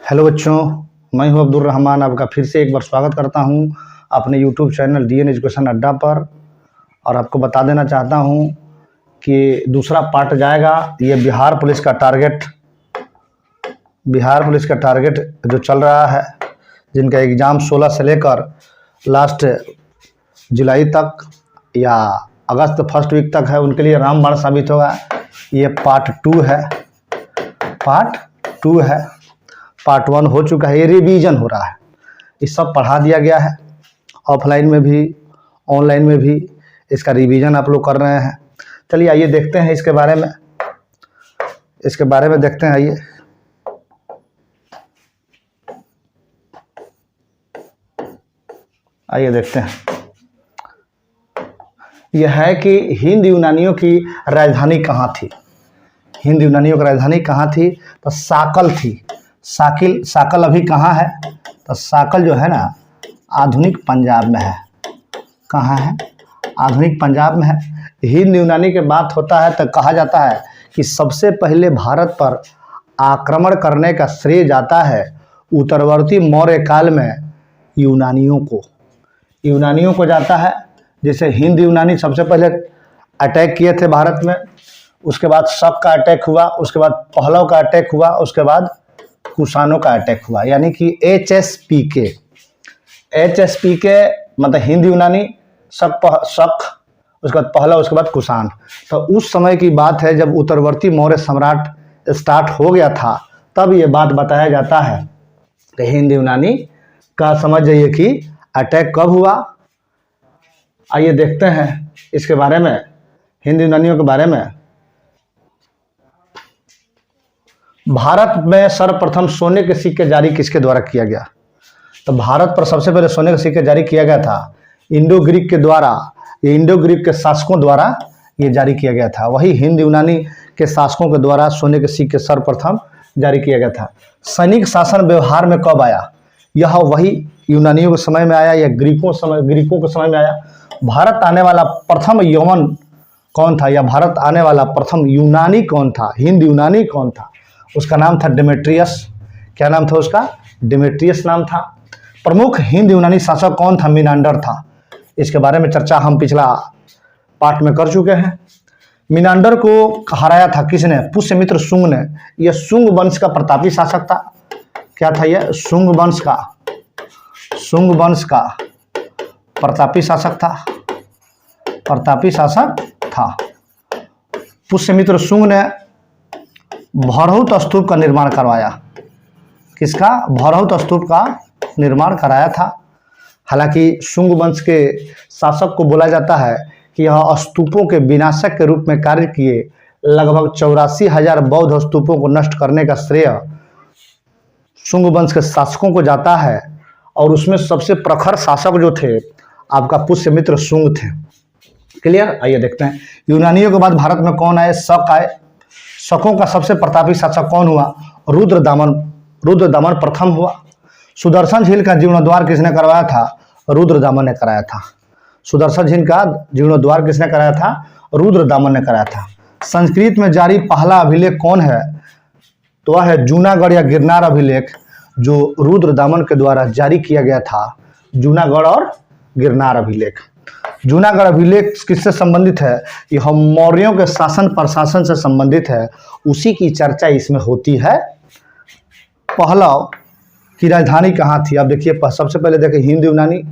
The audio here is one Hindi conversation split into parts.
हेलो बच्चों, मैं हूं अब्दुल रहमान। आपका फिर से एक बार स्वागत करता हूं अपने यूट्यूब चैनल डीएन एजुकेशन अड्डा पर। और आपको बता देना चाहता हूं कि दूसरा पार्ट जाएगा। ये बिहार पुलिस का टारगेट जो चल रहा है, जिनका एग्ज़ाम 16 से लेकर लास्ट जुलाई तक या अगस्त फर्स्ट वीक तक है, उनके लिए रामबाण साबित होगा। ये पार्ट 2 है। पार्ट 1 हो चुका है, ये रिवीजन हो रहा है। ये सब पढ़ा दिया गया है, ऑफलाइन में भी ऑनलाइन में भी इसका रिवीजन आप लोग कर रहे हैं। चलिए आइए देखते हैं इसके बारे में देखते हैं। आइए देखते हैं। यह है कि हिंद यूनानियों की राजधानी कहाँ थी। हिंद यूनानियों की राजधानी कहाँ थी? तो साकल थी। साकल अभी कहाँ है? तो साकल जो है ना, आधुनिक पंजाब में है। कहाँ है? आधुनिक पंजाब में है। हिंद यूनानी की बात होता है तो कहा जाता है कि सबसे पहले भारत पर आक्रमण करने का श्रेय जाता है उत्तरवर्ती मौर्य काल में यूनानियों को जाता है। जैसे हिंद यूनानी सबसे पहले अटैक किए थे भारत में, उसके बाद शक का अटैक हुआ, उसके बाद पहलव का अटैक हुआ, उसके बाद कुषाणों का अटैक हुआ। यानी कि HSPK मतलब हिंद यूनानी, शक, उसके बाद पहलव, उसके बाद कुषाण। तो उस समय की बात है जब उत्तरवर्ती मौर्य सम्राट स्टार्ट हो गया था, तब ये बात बताया जाता है कि हिंद यूनानी का समझ जाइए कि अटैक कब हुआ। आइए देखते हैं इसके बारे में, हिंद यूनानियों के बारे में। भारत में सर्वप्रथम सोने के सिक्के जारी किसके द्वारा किया गया? तो भारत पर सबसे पहले सोने के सिक्के जारी किया गया था इंडो ग्रीक के द्वारा। ये इंडो ग्रीक के शासकों द्वारा ये जारी किया गया था। वही हिंद यूनानी के शासकों के द्वारा सोने के सिक्के सर्वप्रथम जारी किया गया था। सैनिक शासन व्यवहार में कब आया? यह वही यूनानियों के समय में आया या ग्रीकों के समय में आया? भारत आने वाला प्रथम यवन कौन था, या भारत आने वाला प्रथम यूनानी कौन था, हिंद यूनानी कौन था? उसका नाम था डेमेट्रियस। क्या नाम था उसका? डेमेट्रियस नाम था। प्रमुख हिंद यूनानी शासक कौन था? मिनांडर था। इसके बारे में चर्चा हम पिछला पार्ट में कर चुके हैं। मिनांडर को हराया था किसने? पुष्यमित्र शुंग ने। यह शुंग वंश का प्रतापी शासक था। क्या था यह? शुंग वंश का प्रतापी शासक था। पुष्यमित्र शुंग ने भौरहुत स्तूप का निर्माण करवाया। किसका? भौरहुत स्तूप का निर्माण कराया था। हालांकि शुंग वंश के शासक को बोला जाता है कि यह स्तूपों के विनाशक के रूप में कार्य किए। लगभग 84,000 बौद्ध स्तूपों को नष्ट करने का श्रेय शुंग वंश के शासकों को जाता है। और उसमें सबसे प्रखर शासक जो थे आपका पुष्यमित्र शुंग थे। क्लियर? आइए देखते हैं। यूनानियों के बाद भारत में कौन आए? शक आए। शकों का सबसे प्रतापी शासक कौन हुआ? रुद्रदमन प्रथम हुआ। सुदर्शन झील का जीर्णोद्धार किसने करवाया था? रुद्रदमन ने कराया था। सुदर्शन झील का जीर्णोद्धार किसने कराया था? रुद्रदमन ने कराया था। संस्कृत में जारी पहला अभिलेख कौन है? तो वह है जूनागढ़ या गिरनार अभिलेख, जो रुद्रदमन के द्वारा जारी किया गया था। जूनागढ़ और गिरनार अभिलेख। जूनागढ़ अभिलेख किससे संबंधित है? यह मौर्यों के शासन प्रशासन से संबंधित है। उसी की चर्चा इसमें होती है। पहलव की राजधानी कहाँ थी? अब देखिए, सबसे पहले देखिए हिंद यूनानी,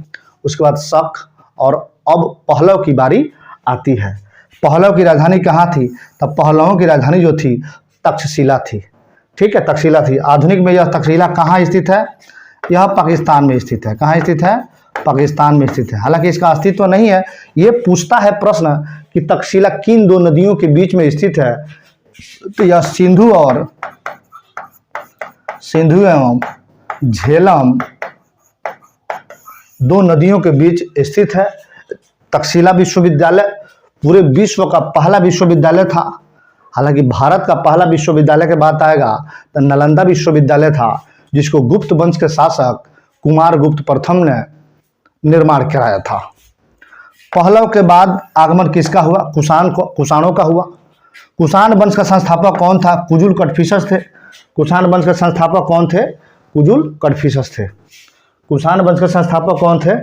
उसके बाद शक, और अब पहलव की बारी आती है। पहलव की राजधानी कहाँ थी? तब पहलवों की राजधानी जो थी तक्षशिला थी। ठीक है, तक्षशिला थी। आधुनिक में यह तक्षशिला कहाँ स्थित है? यह पाकिस्तान में स्थित है। कहाँ स्थित है? पाकिस्तान में स्थित है। हालांकि इसका अस्तित्व नहीं है। ये पूछता है प्रश्न कि तक्षशिला किन दो नदियों के बीच में स्थित है? तो यह सिंधु एवं झेलम दो नदियों के बीच स्थित है। तक्षशिला विश्वविद्यालय पूरे विश्व का पहला विश्वविद्यालय था। हालांकि भारत का पहला विश्वविद्यालय के बाद आएगा तो नालंदा विश्वविद्यालय था, जिसको गुप्त वंश के शासक कुमार गुप्त प्रथम ने निर्माण कराया था। पहलव के बाद आगमन किसका हुआ? कुषाणों का हुआ। कुषाण वंश का संस्थापक कौन था? कुजुल कटफिसस थे। कुषाण वंश के संस्थापक कौन थे? कुजुल कड़फिसस थे। कुषाण वंश के संस्थापक कौन थे?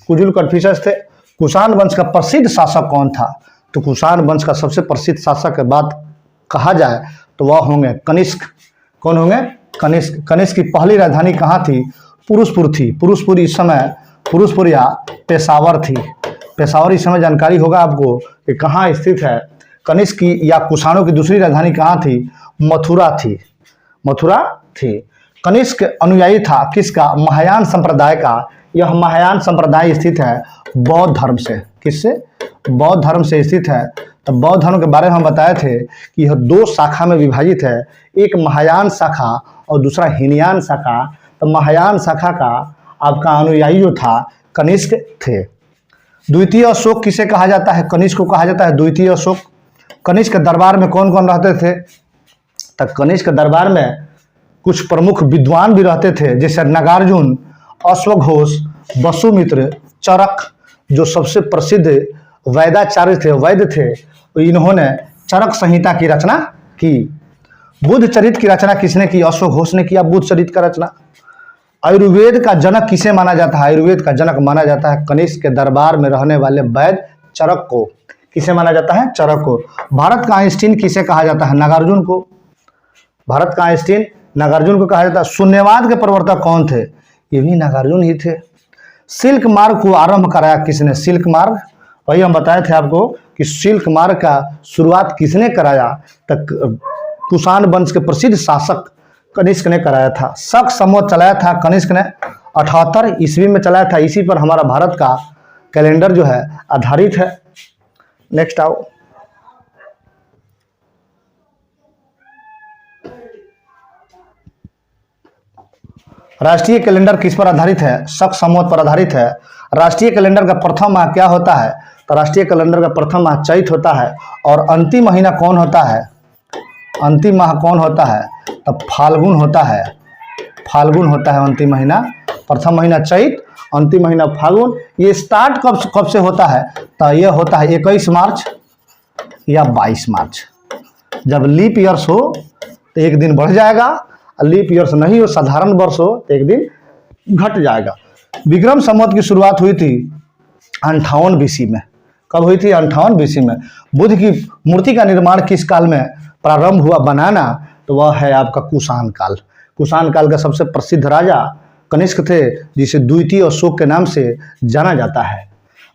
कुजुल कड़फिसस थे। कुषाण वंश का प्रसिद्ध शासक कौन था? तो कुषाण वंश का सबसे प्रसिद्ध शासक के बात कहा जाए तो वह होंगे कनिष्क। कौन होंगे? कनिष्क। कनिष्क की पहली राजधानी कहाँ थी? पुरुषपुर थी। पुरुषपुर इस समय पुरुषपुर या पेशावर थी। पेशावर इस समय जानकारी होगा आपको कि कहाँ स्थित है। कनिष्क की या कुषाणों की दूसरी राजधानी कहाँ थी? मथुरा थी। मथुरा थी। कनिष्क अनुयायी था किसका? महायान संप्रदाय का। यह महायान संप्रदाय स्थित है बौद्ध धर्म से। किससे? बौद्ध धर्म से स्थित है। तो बौद्ध धर्म के बारे में हम बताए थे कि यह दो शाखा में विभाजित है, एक महायान शाखा और दूसरा हीनयान शाखा। तो महायान शाखा का आपका अनुयायी जो था कनिष्क थे। द्वितीय अशोक किसे कहा जाता है? कनिष्क को कहा जाता है द्वितीय अशोक। कनिष्क के दरबार में कौन कौन रहते थे? तो कनिष्क के दरबार में कुछ प्रमुख विद्वान भी रहते थे, जैसे नागार्जुन, अश्वघोष, वसुमित्र, चरक, जो सबसे प्रसिद्ध वैदाचार्य थे, वैद्य थे। तो इन्होंने चरक संहिता की रचना की। बुद्ध चरित की रचना किसने की? अश्वघोष ने किया बुद्ध चरित का रचना। आयुर्वेद का जनक किसे माना जाता है? आयुर्वेद का जनक माना जाता है कनिष्क के दरबार में रहने वाले वैद्य चरक को। किसे माना जाता है? चरक को। भारत का आइंस्टीन किसे कहा जाता है? नागार्जुन को। भारत का आइंस्टीन नागार्जुन को कहा जाता है। शून्यवाद के प्रवर्तक कौन थे? ये भी नागार्जुन ही थे। सिल्क मार्ग को आरंभ कराया किसने? सिल्क मार्ग, वही हम बताए थे आपको कि सिल्क मार्ग का शुरुआत किसने कराया? तक कुषाण वंश के प्रसिद्ध शासक कनिष्क ने कराया था। शक संवत चलाया था कनिष्क ने 78 ईस्वी में चलाया था। इसी पर हमारा भारत का कैलेंडर जो है आधारित है। नेक्स्ट आओ। राष्ट्रीय कैलेंडर किस पर आधारित है? शक संवत पर आधारित है। राष्ट्रीय कैलेंडर का प्रथम माह क्या होता है? तो राष्ट्रीय कैलेंडर का प्रथम माह चैत होता है। और अंतिम महीना कौन होता है? अंतिम माह कौन होता है? तब फाल्गुन होता है। फाल्गुन होता है अंतिम महीना। प्रथम महीना चैत, अंतिम महीना फाल्गुन। ये स्टार्ट कब से होता है? तो ये होता है 21 मार्च या 22 मार्च। जब लीप ईयर्स हो तो एक दिन बढ़ जाएगा, लीप ईयर्स नहीं हो, साधारण वर्ष हो तो एक दिन घट जाएगा। विक्रम संवत की शुरुआत हुई थी 58 बीसी में। कब हुई थी? 58 बीसी में। बुद्ध की मूर्ति का निर्माण किस काल में प्रारंभ हुआ बनाना? तो वह है आपका कुषाण काल। कुषाण काल का सबसे प्रसिद्ध राजा कनिष्क थे, जिसे द्वितीय अशोक के नाम से जाना जाता है।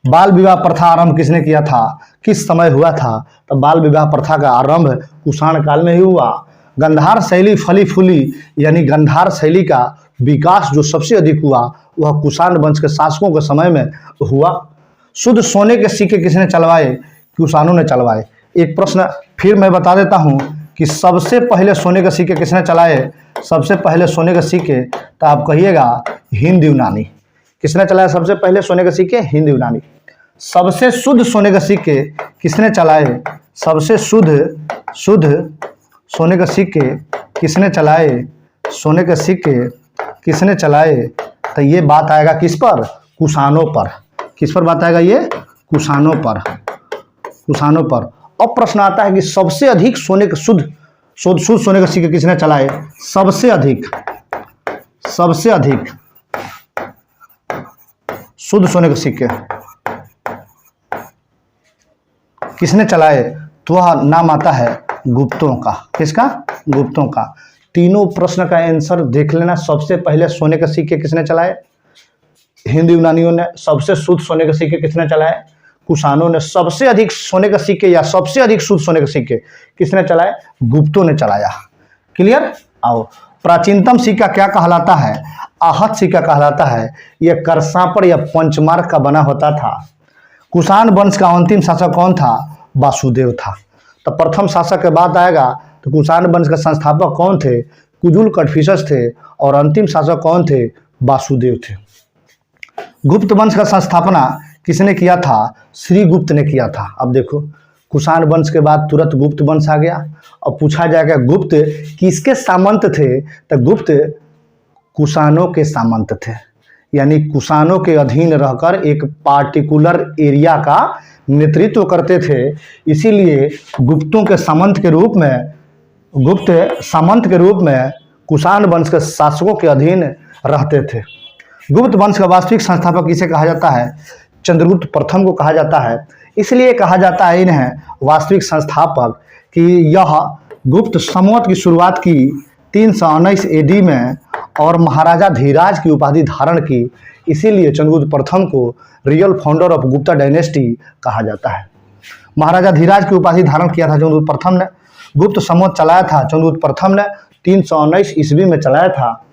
बाल विवाह प्रथा आरंभ किसने किया था? किस समय हुआ था? तो बाल विवाह प्रथा का आरंभ कुषाण काल में ही हुआ। गंधार शैली फली फूली, यानी गंधार शैली का विकास जो सबसे अधिक हुआ वह कुषाण वंश के शासकों के समय में हुआ। शुद्ध सोने के सिक्के किसने चलवाए? कुषाणों ने चलवाए। एक प्रश्न फिर मैं बता देता हूं कि सबसे पहले सोने के सिक्के किसने चलाए? सबसे पहले सोने के सिक्के तो आप कहिएगा हिंद यूनानी। किसने चलाया सबसे पहले सोने के सिक्के? हिंद यूनानी। सबसे शुद्ध सोने के सिक्के किसने चलाए? सबसे शुद्ध सोने के सिक्के किसने चलाए? सोने के सिक्के किसने चलाए? तो ये बात आएगा किस पर? कुषाणों पर। किस पर बात आएगा? ये कुषाणों पर। कुषाणों पर। अब प्रश्न आता है कि सबसे अधिक सोने के शुद्ध सोने के सिक्के किसने चलाए? सबसे अधिक शुद्ध सोने के सिक्के किसने चलाए? तो वह नाम आता है गुप्तों का। किसका? गुप्तों का। तीनों प्रश्न का आंसर देख लेना। सबसे पहले सोने के सिक्के किसने चलाए? हिंद यूनानियों ने। सबसे शुद्ध सोने के सिक्के किसने चलाए? कुषाणों ने। सबसे अधिक सोने के सिक्के या सबसे अधिक शुद्ध सोने के सिक्के किसने चलाए? गुप्तों ने चलाया। क्लियर? आओ। प्राचीनतम सिक्का क्या कहलाता है? आहत सिक्का कहलाता है। यह करसापड़ या पंचमार्क का बना होता था। कुषाण वंश का अंतिम शासक कौन था? वासुदेव था। तो प्रथम शासक के बाद आएगा तो कुषाण वंश के संस्थापक कौन थे? कुजुल कड़फिसस थे। और अंतिम शासक कौन थे? वासुदेव थे। गुप्त वंश का संस्थापना किसने किया था? श्री गुप्त ने किया था। अब देखो, कुषाण वंश के बाद तुरंत गुप्त वंश आ गया। अब पूछा जाएगा गुप्त किसके सामंत थे? तो गुप्त कुषाणों के सामंत थे, यानी कुषाणों के अधीन रहकर एक पार्टिकुलर एरिया का नेतृत्व करते थे। इसीलिए गुप्तों के सामंत के रूप में कुषाण वंश के शासकों के अधीन रहते थे। गुप्त वंश का वास्तविक संस्थापक किसे कहा जाता है? चंद्रगुप्त प्रथम को कहा जाता है। इसलिए कहा जाता है इन्हें वास्तविक संस्थापक कि यह गुप्त संवत की शुरुआत की 319 एडी में और महाराजा धीराज की उपाधि धारण की। इसीलिए चंद्रगुप्त प्रथम को real founder of Gupta dynasty कहा जाता है। महाराजा धीराज की उपाधि धारण किया था चंद्रगुप्त प्रथम ने। गुप्त संवत चलाया था चंद्रगुप्त प्रथम ने, 319 ईस्वी में चलाया था।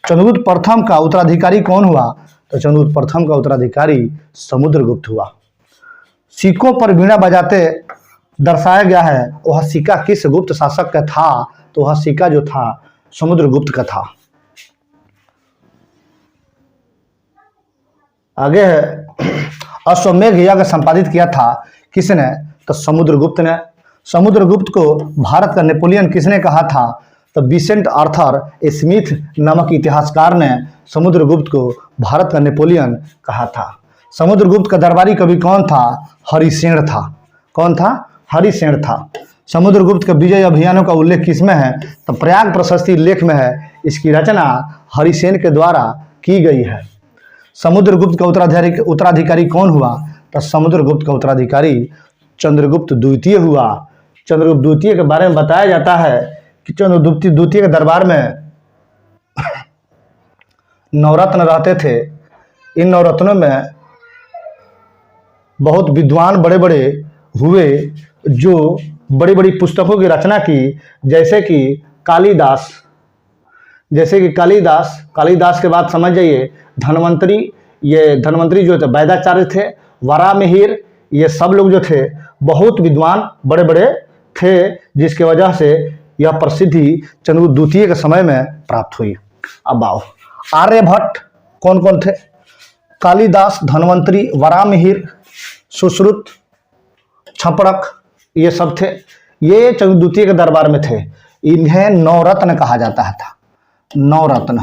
चंद्रगुप्त प्रथम का उत्तराधिकारी कौन हुआ? तो चंद्रगुप्त प्रथम का उत्तराधिकारी समुद्रगुप्त हुआ। सिक्कों पर वीणा बजाते दर्शाया गया है, वह सिक्का किस गुप्त शासक का था? तो वह सिक्का जो था समुद्रगुप्त का था। आगे है, अश्वमेध यज्ञ संपादित किया था किसने? तो समुद्रगुप्त ने। समुद्रगुप्त को भारत का नेपोलियन किसने कहा था? तो विसेंट आर्थर स्मिथ नामक इतिहासकार ने समुद्रगुप्त को भारत का नेपोलियन कहा था। समुद्रगुप्त का दरबारी कवि कौन था? हरिसेन था। कौन था? हरिसेन था। समुद्रगुप्त के विजय अभियानों का उल्लेख किसमें है? तो प्रयाग प्रशस्ति लेख में है। इसकी रचना हरिसेन के द्वारा की गई है। समुद्रगुप्त का उत्तराधिकारी कौन हुआ? तो समुद्रगुप्त का उत्तराधिकारी चंद्रगुप्त द्वितीय हुआ। चंद्रगुप्त द्वितीय के बारे में बताया जाता है कि चंद्रगुप्त द्वितीय के दरबार में नवरत्न रहते थे। इन नवरत्नों में बहुत विद्वान बड़े बड़े हुए जो बड़ी बड़ी पुस्तकों की रचना की, जैसे कि कालिदास। कालिदास के बाद समझ जाइए धन्वंतरी। ये धन्वंतरी जो थे वैदाचार्य थे, वराहमिहिर, ये सब लोग जो थे बहुत विद्वान बड़े बड़े थे, जिसके वजह से यह प्रसिद्धि चंद्रगुप्त द्वितीय के समय में प्राप्त हुई। अब आओ, आर्यभट्ट कौन कौन थे? कालिदास, धन्वंतरी, वराहमिहिर, सुश्रुत, छपड़क, ये सब थे। ये चंद्रगुप्त द्वितीय के दरबार में थे। इन्हें नवरत्न कहा जाता था। नवरत्न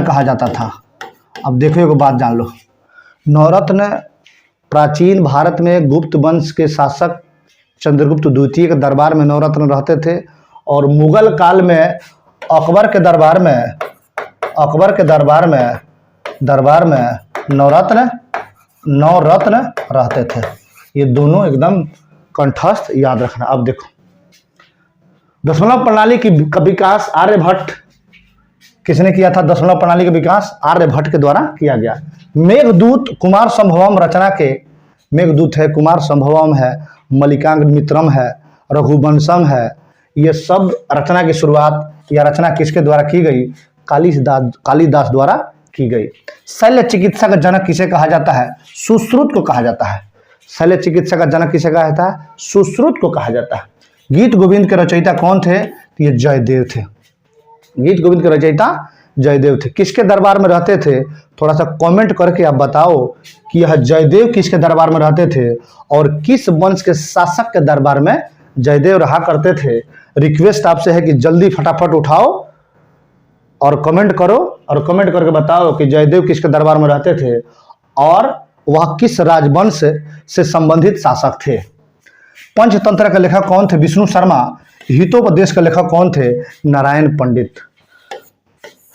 कहा जाता था। अब देखो एक बात जान लो, नवरत्न प्राचीन भारत में गुप्त वंश के शासक चंद्रगुप्त द्वितीय के दरबार में नवरत्न रहते थे। और मुगल काल में अकबर के दरबार में नवरत्न रहते थे। ये दोनों एकदम कंठस्थ याद रखना। अब देखो, दशमलव प्रणाली का विकास आर्यभट्ट किसने किया था? दशमलव प्रणाली का विकास आर्यभट्ट के द्वारा किया गया। मेघदूत कुमार संभवम रचना के, मेघदूत है, कुमार संभवम है, मलिकांग मित्रम है, रघुवंशम है। ये सब रचना की शुरुआत या रचना किसके द्वारा की गई? कालिदास द्वारा की गई। शल्य चिकित्सा का जनक किसे कहा जाता है? सुश्रुत को कहा जाता है। शल्य चिकित्सा का जनक किसे कहा जाता है? सुश्रुत को कहा जाता है। गीत गोविंद के रचयिता कौन थे? ये जयदेव थे। गीत गोविंद के रचयिता जयदेव थे। किसके दरबार में रहते थे? थोड़ा सा कमेंट करके आप बताओ कि यह जयदेव किसके दरबार में रहते थे और किस वंश के शासक के दरबार में जयदेव रहा करते थे। रिक्वेस्ट आपसे है कि जल्दी फटाफट उठाओ और कमेंट करो और कमेंट करके बताओ कि जयदेव किसके दरबार में रहते थे और वह किस राजवंश से संबंधित शासक थे। पंचतंत्र के लेखक कौन थे? विष्णु शर्मा। हितोपदेश के लेखक कौन थे? नारायण पंडित।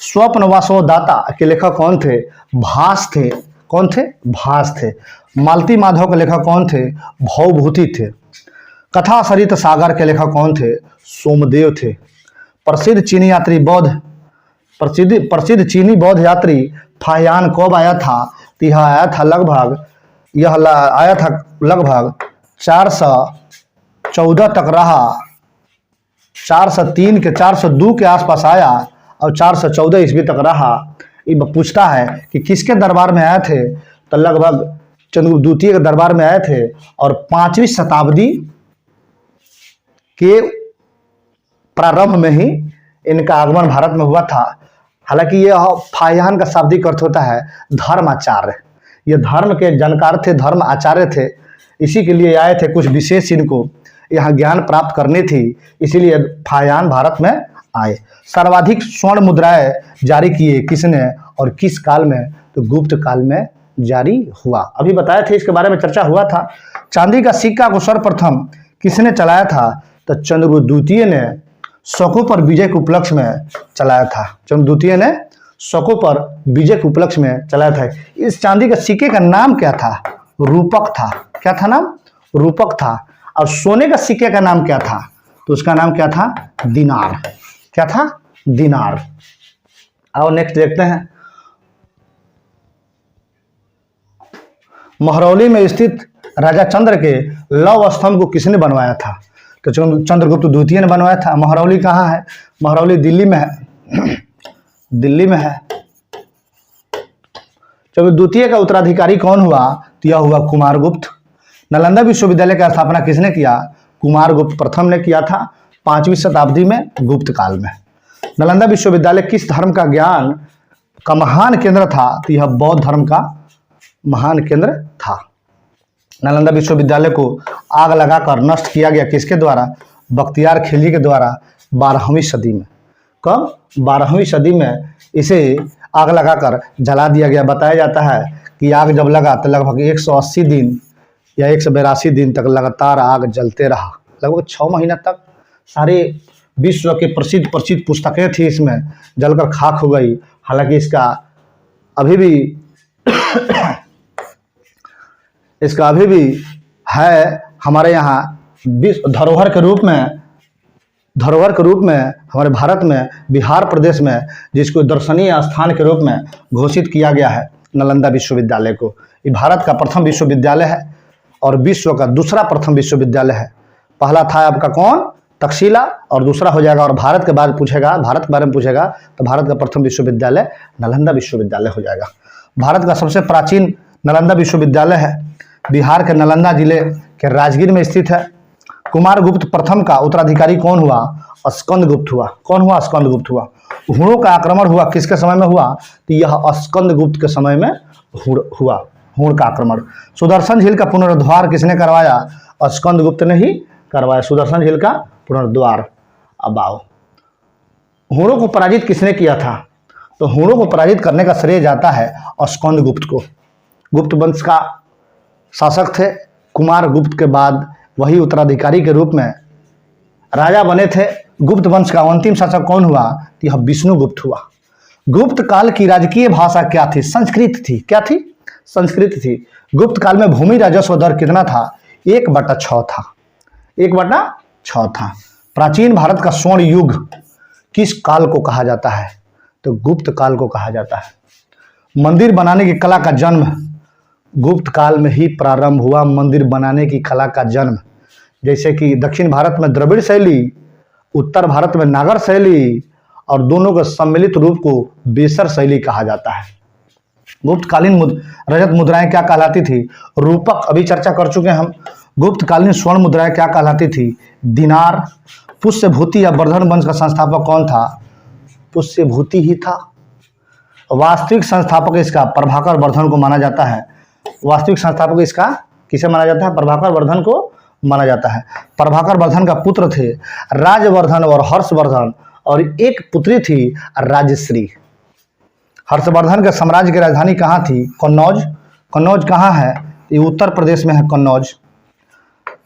स्वप्न वासवदाता के लेखक कौन थे? भास थे। कौन थे? भास थे। मालती माधव के लेखक कौन थे? भवभूति थे। कथा सरित सागर के लेखक कौन थे? सोमदेव थे। प्रसिद्ध चीनी बौद्ध यात्री फाहियान कब आया था? तो यह आया था लगभग 414 तक रहा। 403 के 402 के आसपास आया और 414 ईस्वी तक रहा। ये पूछता है कि किसके दरबार में आए थे? तो लगभग चंद्रगुप्त द्वितीय के दरबार में आए थे और 5वीं शताब्दी के प्रारंभ में ही इनका आगमन भारत में हुआ था। हालांकि यह फाहियान का शाब्दिक अर्थ होता है धर्माचार्य। ये धर्म के जानकार थे, धर्म आचार्य थे। इसी के लिए आए थे, कुछ विशेष इनको यहाँ ज्ञान प्राप्त करनी थी, इसीलिए फाहियान भारत में आए। सर्वाधिक स्वर्ण मुद्राएं जारी किए किसने और किस काल में? तो गुप्त काल में जारी हुआ। अभी बताए थे, इसके बारे में चर्चा हुआ था। चांदी का सिक्का को सर्वप्रथम किसने चलाया था? तो चंद्रगुप्त द्वितीय ने। शकों पर विजय के उपलक्ष्य में चलाया था। चंद्र द्वितीय ने शकों पर विजय के उपलक्ष्य में चलाया था। इस चांदी के सिक्के का नाम क्या था? रूपक था। क्या था नाम? रूपक था। और सोने का सिक्के का नाम क्या था? तो उसका नाम क्या था? दिनार। क्या था? दिनार। आओ नेक्स्ट देखते हैं। महरौली में स्थित राजा चंद्र के लौह स्तंभ को किसने बनवाया था? तो चंद्रगुप्त द्वितीय ने बनवाया था। महरौली कहाँ है? महरौली दिल्ली में है। दिल्ली में है। चंद्रगुप्त द्वितीय का उत्तराधिकारी कौन हुआ? तो यह हुआ कुमारगुप्त। नालंदा विश्वविद्यालय की स्थापना किसने किया? कुमारगुप्त प्रथम ने किया था 5वीं शताब्दी में, गुप्त काल में। नालंदा विश्वविद्यालय किस धर्म का ज्ञान का महान केंद्र था? तो यह बौद्ध धर्म का महान केंद्र था। नालंदा विश्वविद्यालय को आग लगाकर नष्ट किया गया किसके द्वारा? बख्तियार खिलजी के द्वारा 12वीं सदी में। कब? 12वीं सदी में इसे आग लगाकर जला दिया गया। बताया जाता है कि आग जब लगा तो लगभग 180 दिन या 182 दिन तक लगातार आग जलते रहा। लगभग 6 महीना तक सारे विश्व के प्रसिद्ध पुस्तकें थी इसमें जलकर खाक हो गई। हालांकि इसका अभी भी है हमारे यहाँ धरोहर के रूप में हमारे भारत में बिहार प्रदेश में, जिसको दर्शनीय स्थान के रूप में घोषित किया गया है नालंदा विश्वविद्यालय को। ये भारत का प्रथम विश्वविद्यालय है और विश्व का दूसरा प्रथम विश्वविद्यालय है। पहला था आपका कौन? तक्षशिला, और दूसरा हो जाएगा, और भारत के बारे में पूछेगा तो भारत का प्रथम विश्वविद्यालय नालंदा विश्वविद्यालय हो जाएगा। भारत का सबसे प्राचीन नालंदा विश्वविद्यालय है। बिहार के नालंदा जिले के राजगीर में स्थित है। कुमारगुप्त प्रथम का उत्तराधिकारी कौन हुआ? स्कंदगुप्त हुआ। कौन हुआ? स्कंदगुप्त हुआ। हुणों का आक्रमण हुआ किसके समय में हुआ? तो यह स्कंदगुप्त के समय में हुआ हुण का आक्रमण। सुदर्शन झील का पुनरुद्धार किसने करवाया? स्कंदगुप्त ने ही करवाया सुदर्शन झील का पुनरुद्धार। अब आओ, हुणों को पराजित किसने किया था? तो हुणों को पराजित करने का श्रेय जाता है स्कंदगुप्त को। गुप्त वंश का शासक थे। कुमारगुप्त के बाद वही उत्तराधिकारी के रूप में राजा बने थे। गुप्त वंश का अंतिम शासक कौन हुआ? यह विष्णुगुप्त हुआ। गुप्त काल की राजकीय भाषा क्या थी? संस्कृत थी। क्या थी? संस्कृत थी। गुप्त काल में भूमि राजस्व दर कितना था? 1/6 था। 1/6 था। प्राचीन भारत का स्वर्ण युग किस काल को कहा जाता है? तो गुप्त काल को कहा जाता है। मंदिर बनाने की कला का जन्म गुप्त काल में ही प्रारंभ हुआ। मंदिर बनाने की कला का जन्म, जैसे कि दक्षिण भारत में द्रविड़ शैली, उत्तर भारत में नागर शैली, और दोनों के सम्मिलित रूप को बेसर शैली कहा जाता है। गुप्तकालीन रजत मुद्राएं क्या कहलाती थी? रूपक। अभी चर्चा कर चुके हैं हम। गुप्तकालीन स्वर्ण मुद्राएं क्या कहलाती थी? दिनार। पुष्यभूति या वर्धन वंश का संस्थापक कौन था? पुष्यभूति ही था। वास्तविक संस्थापक इसका प्रभाकर वर्धन को माना जाता है। वास्तविक संस्थापक इसका किसे माना जाता है? प्रभाकर वर्धन को माना जाता है। प्रभाकर वर्धन का पुत्र थे राजवर्धन और हर्षवर्धन, और एक पुत्री थी राजश्री। हर्षवर्धन के साम्राज्य की राजधानी कहाँ थी? कन्नौज। कन्नौज कहाँ है? ये उत्तर प्रदेश में है कन्नौज।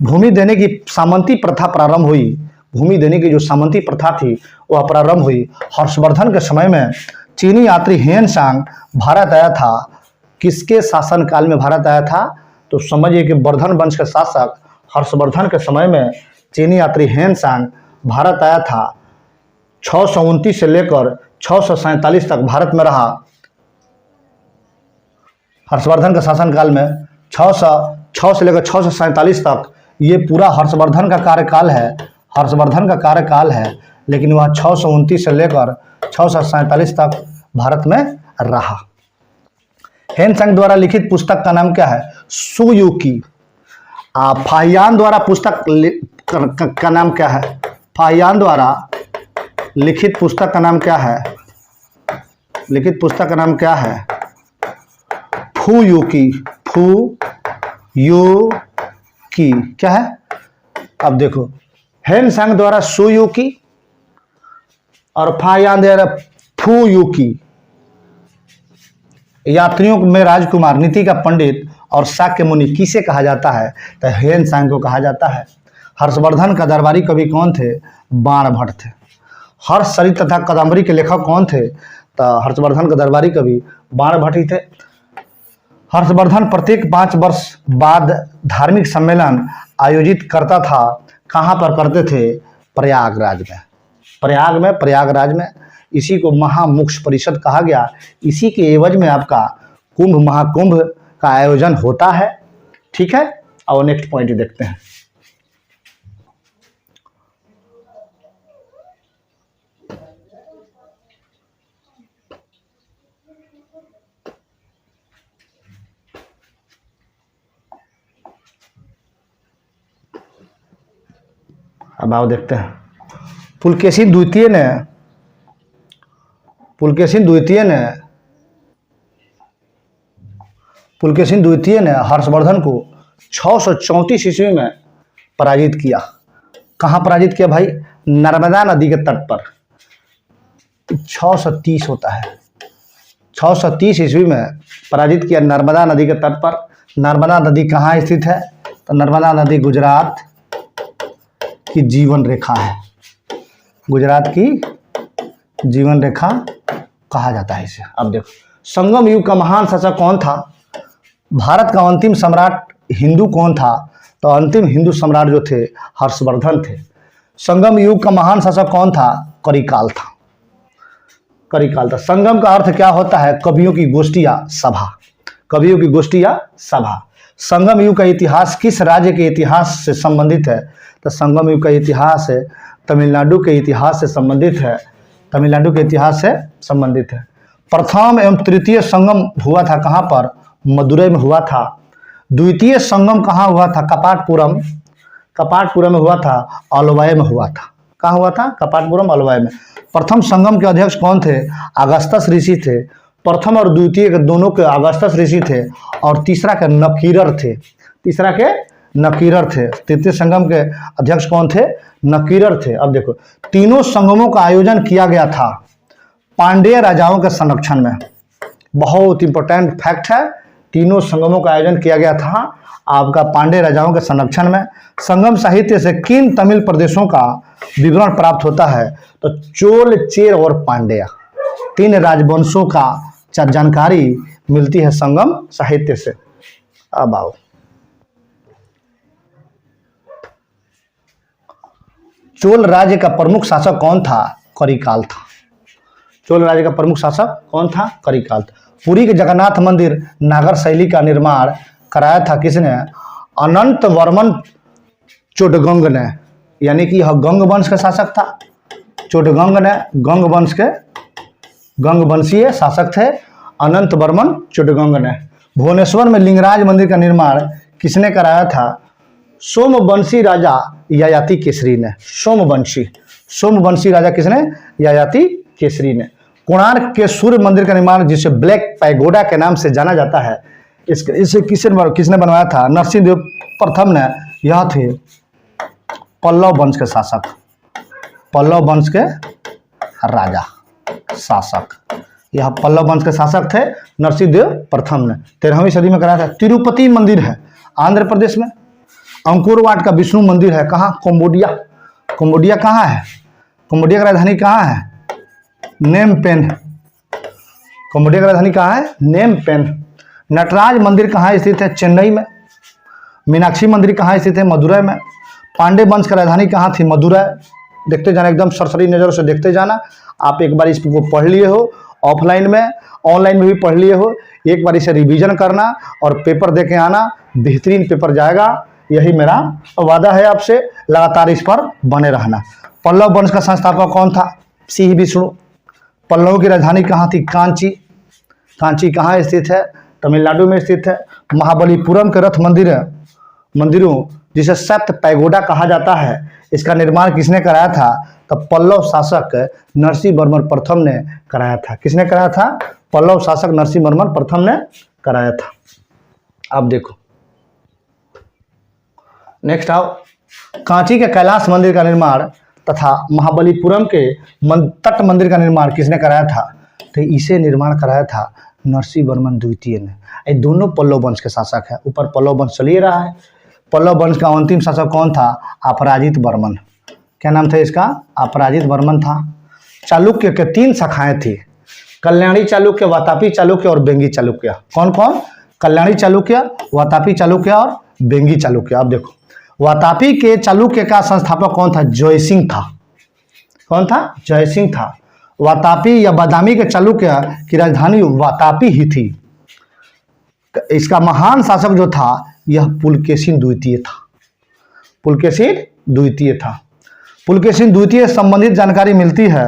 भूमि देने की सामंती प्रथा प्रारंभ हुई। भूमि देने की जो सामंती प्रथा थी वह प्रारंभ हुई हर्षवर्धन के समय में। चीनी यात्री हेन सांग भारत आया था। किसके शासनकाल में भारत आया था? तो समझिए कि वर्धन वंश के शासक हर्षवर्धन के समय में चीनी यात्री हेन सांग भारत आया था। 629 से लेकर 647 तक भारत में रहा। हर्षवर्धन के शासनकाल में 606 से लेकर 647 तक ये पूरा हर्षवर्धन का कार्यकाल है। लेकिन वह 629 से लेकर 647 तक भारत में रहा। हेन सांग द्वारा लिखित पुस्तक का नाम क्या है? सुयुकी। फाहियान द्वारा पुस्तक का नाम क्या है? फाहियान द्वारा लिखित पुस्तक का नाम क्या है? लिखित पुस्तक का नाम क्या है? फुयुकी। फुयुकी क्या है? अब देखो, हेन सांग द्वारा सुयुकी और फाहियान द्वारा फुयुकी। यात्रियों में राजकुमार, नीति का पंडित और शाक्य मुनि किसे कहा जाता है? तो हेन सांग को कहा जाता है। हर्षवर्धन का दरबारी कवि कौन थे? बाणभट्ट थे। हर्षचरित तथा कादम्बरी के लेखक कौन थे? तो हर्षवर्धन के दरबारी कवि बाणभट्ट थे। हर्षवर्धन प्रत्येक 5 वर्ष बाद धार्मिक सम्मेलन आयोजित करता था। कहाँ पर करते थे? प्रयागराज में। प्रयागराज में। इसी को महामुक्ष परिषद कहा गया। इसी के एवज में आपका कुंभ महाकुंभ का आयोजन होता है। ठीक है, और नेक्स्ट पॉइंट देखते हैं। अब आओ देखते हैं। पुलकेशिन द्वितीय ने हर्षवर्धन को 634 ईस्वी में पराजित किया। कहाँ पराजित किया भाई? नर्मदा नदी के तट पर। 630 होता है, 630 ईस्वी में पराजित किया नर्मदा नदी के तट पर। नर्मदा नदी कहाँ स्थित है? तो नर्मदा नदी गुजरात की जीवन रेखा है। गुजरात की जीवन रेखा कहा जाता है इसे। अब देखो, संगम युग का महान शासक कौन था? भारत का अंतिम सम्राट हिंदू कौन था? तो अंतिम हिंदू सम्राट जो थे हर्षवर्धन थे। संगम युग का महान शासक कौन था? करिकाल था। संगम का अर्थ क्या होता है? कवियों की गोष्ठी या सभा। संगम युग का इतिहास किस राज्य के इतिहास से संबंधित है? तो संगम युग का इतिहास है तमिलनाडु के इतिहास से संबंधित है। प्रथम एवं तृतीय संगम हुआ था कहाँ पर? मदुरै में हुआ था। द्वितीय संगम कहाँ हुआ था? कपाटपुरम में हुआ था। अलवाई में हुआ था। कहाँ हुआ था? कपाटपुरम, अलवाई में। प्रथम संगम के अध्यक्ष कौन थे? अगस्त्य ऋषि थे। प्रथम और द्वितीय के दोनों के अगस्त्य ऋषि थे और तीसरा के नकीरर थे। तृतीय संगम के अध्यक्ष कौन थे? नकीरर थे। अब देखो, तीनों संगमों का आयोजन किया गया था पांड्य राजाओं के संरक्षण में। बहुत इंपॉर्टेंट फैक्ट है, तीनों संगमों का आयोजन किया गया था आपका पांड्य राजाओं के संरक्षण में। संगम साहित्य से किन तमिल प्रदेशों का विवरण प्राप्त होता है? तो चोल, चेर और पांड्या, 3 राजवंशों का जानकारी मिलती है संगम साहित्य से। अब आओ, चोल राज्य का प्रमुख शासक कौन था? करिकाल था। पुरी के जगन्नाथ मंदिर नागर शैली का निर्माण कराया था किसने? अनंत वर्मन चोडगंग ने, यानी कि यह गंग वंश का शासक था। चोडगंग ने गंग वंशीय शासक थे अनंत वर्मन चोडगंग ने। भुवनेश्वर में लिंगराज मंदिर का निर्माण किसने कराया था? सोमवंशी राजा ययाति केसरी ने। सोमवंशी राजा किसने? ययाति केसरी ने। कोणार्क के सूर्य मंदिर का निर्माण, जिसे ब्लैक पैगोडा के नाम से जाना जाता है, इसे किसने बनवाया था? नरसिंहदेव प्रथम ने। यह थे पल्लव वंश के शासक, पल्लव वंश के राजा शासक। यह पल्लव वंश के शासक थे नरसिंहदेव प्रथम ने। 13वीं सदी में कराया था। तिरुपति मंदिर है आंध्र प्रदेश में। अंकोरवाट का विष्णु मंदिर है कहाँ? कंबोडिया कहाँ है? कंबोडिया की राजधानी कहाँ है? नेमपेन। कंबोडिया की राजधानी कहाँ है? नेमपेन। नटराज मंदिर कहाँ स्थित है? चेन्नई में। मीनाक्षी मंदिर कहाँ स्थित है? मदुरै में। पांडे वंश की राजधानी कहाँ थी? मदुरै। देखते जाना, एकदम सरसरी नज़रों से देखते जाना। आप एक बार इसको पढ़ लिए हो ऑफलाइन में, ऑनलाइन में भी पढ़ लिए हो, एक बार इसे रिवीजन करना और पेपर दे के आना। बेहतरीन पेपर जाएगा, यही मेरा वादा है आपसे। लगातार इस पर बने रहना। पल्लव वंश का संस्थापक कौन था? सिंह विष्णु। पल्लव की राजधानी कहाँ थी? कांची। कांची कहाँ स्थित है? तमिलनाडु में स्थित है। महाबलीपुरम के रथ मंदिरों जिसे सप्त पैगोडा कहा जाता है, इसका निर्माण किसने कराया था? तो पल्लव शासक नरसिंहवर्मन प्रथम ने कराया था। किसने कराया था? पल्लव शासक नरसिंहवर्मन प्रथम ने कराया था। अब देखो नेक्स्ट आओ, कांची के कैलाश मंदिर का निर्माण तथा महाबलीपुरम के तट मंदिर का निर्माण किसने कराया था? तो इसे निर्माण कराया था नरसिंहवर्मन द्वितीय ने। ये दोनों पल्लव वंश के शासक है। ऊपर पल्लव वंश चलिए रहा है। पल्लव वंश का अंतिम शासक कौन था? अपराजित वर्मन। क्या नाम था इसका? अपराजित वर्मन था। चालुक्य के 3 शाखाएं थी, कल्याणी चालुक्य, वातापी चालुक्य और बेंगी चालुक्य। कौन कौन? कल्याणी चालुक्य, वातापी चालुक्य और बेंगी चालुक्य। अब देखो, वातापी के चालुक्य का संस्थापक कौन था? जयसिंह था। कौन था? जयसिंह था। वातापी या बादामी के चालुक्य की राजधानी वातापी ही थी। इसका महान शासक जो था यह पुलकेशिन द्वितीय था। पुलकेशिन द्वितीय था। पुलकेशिन द्वितीय संबंधित जानकारी मिलती है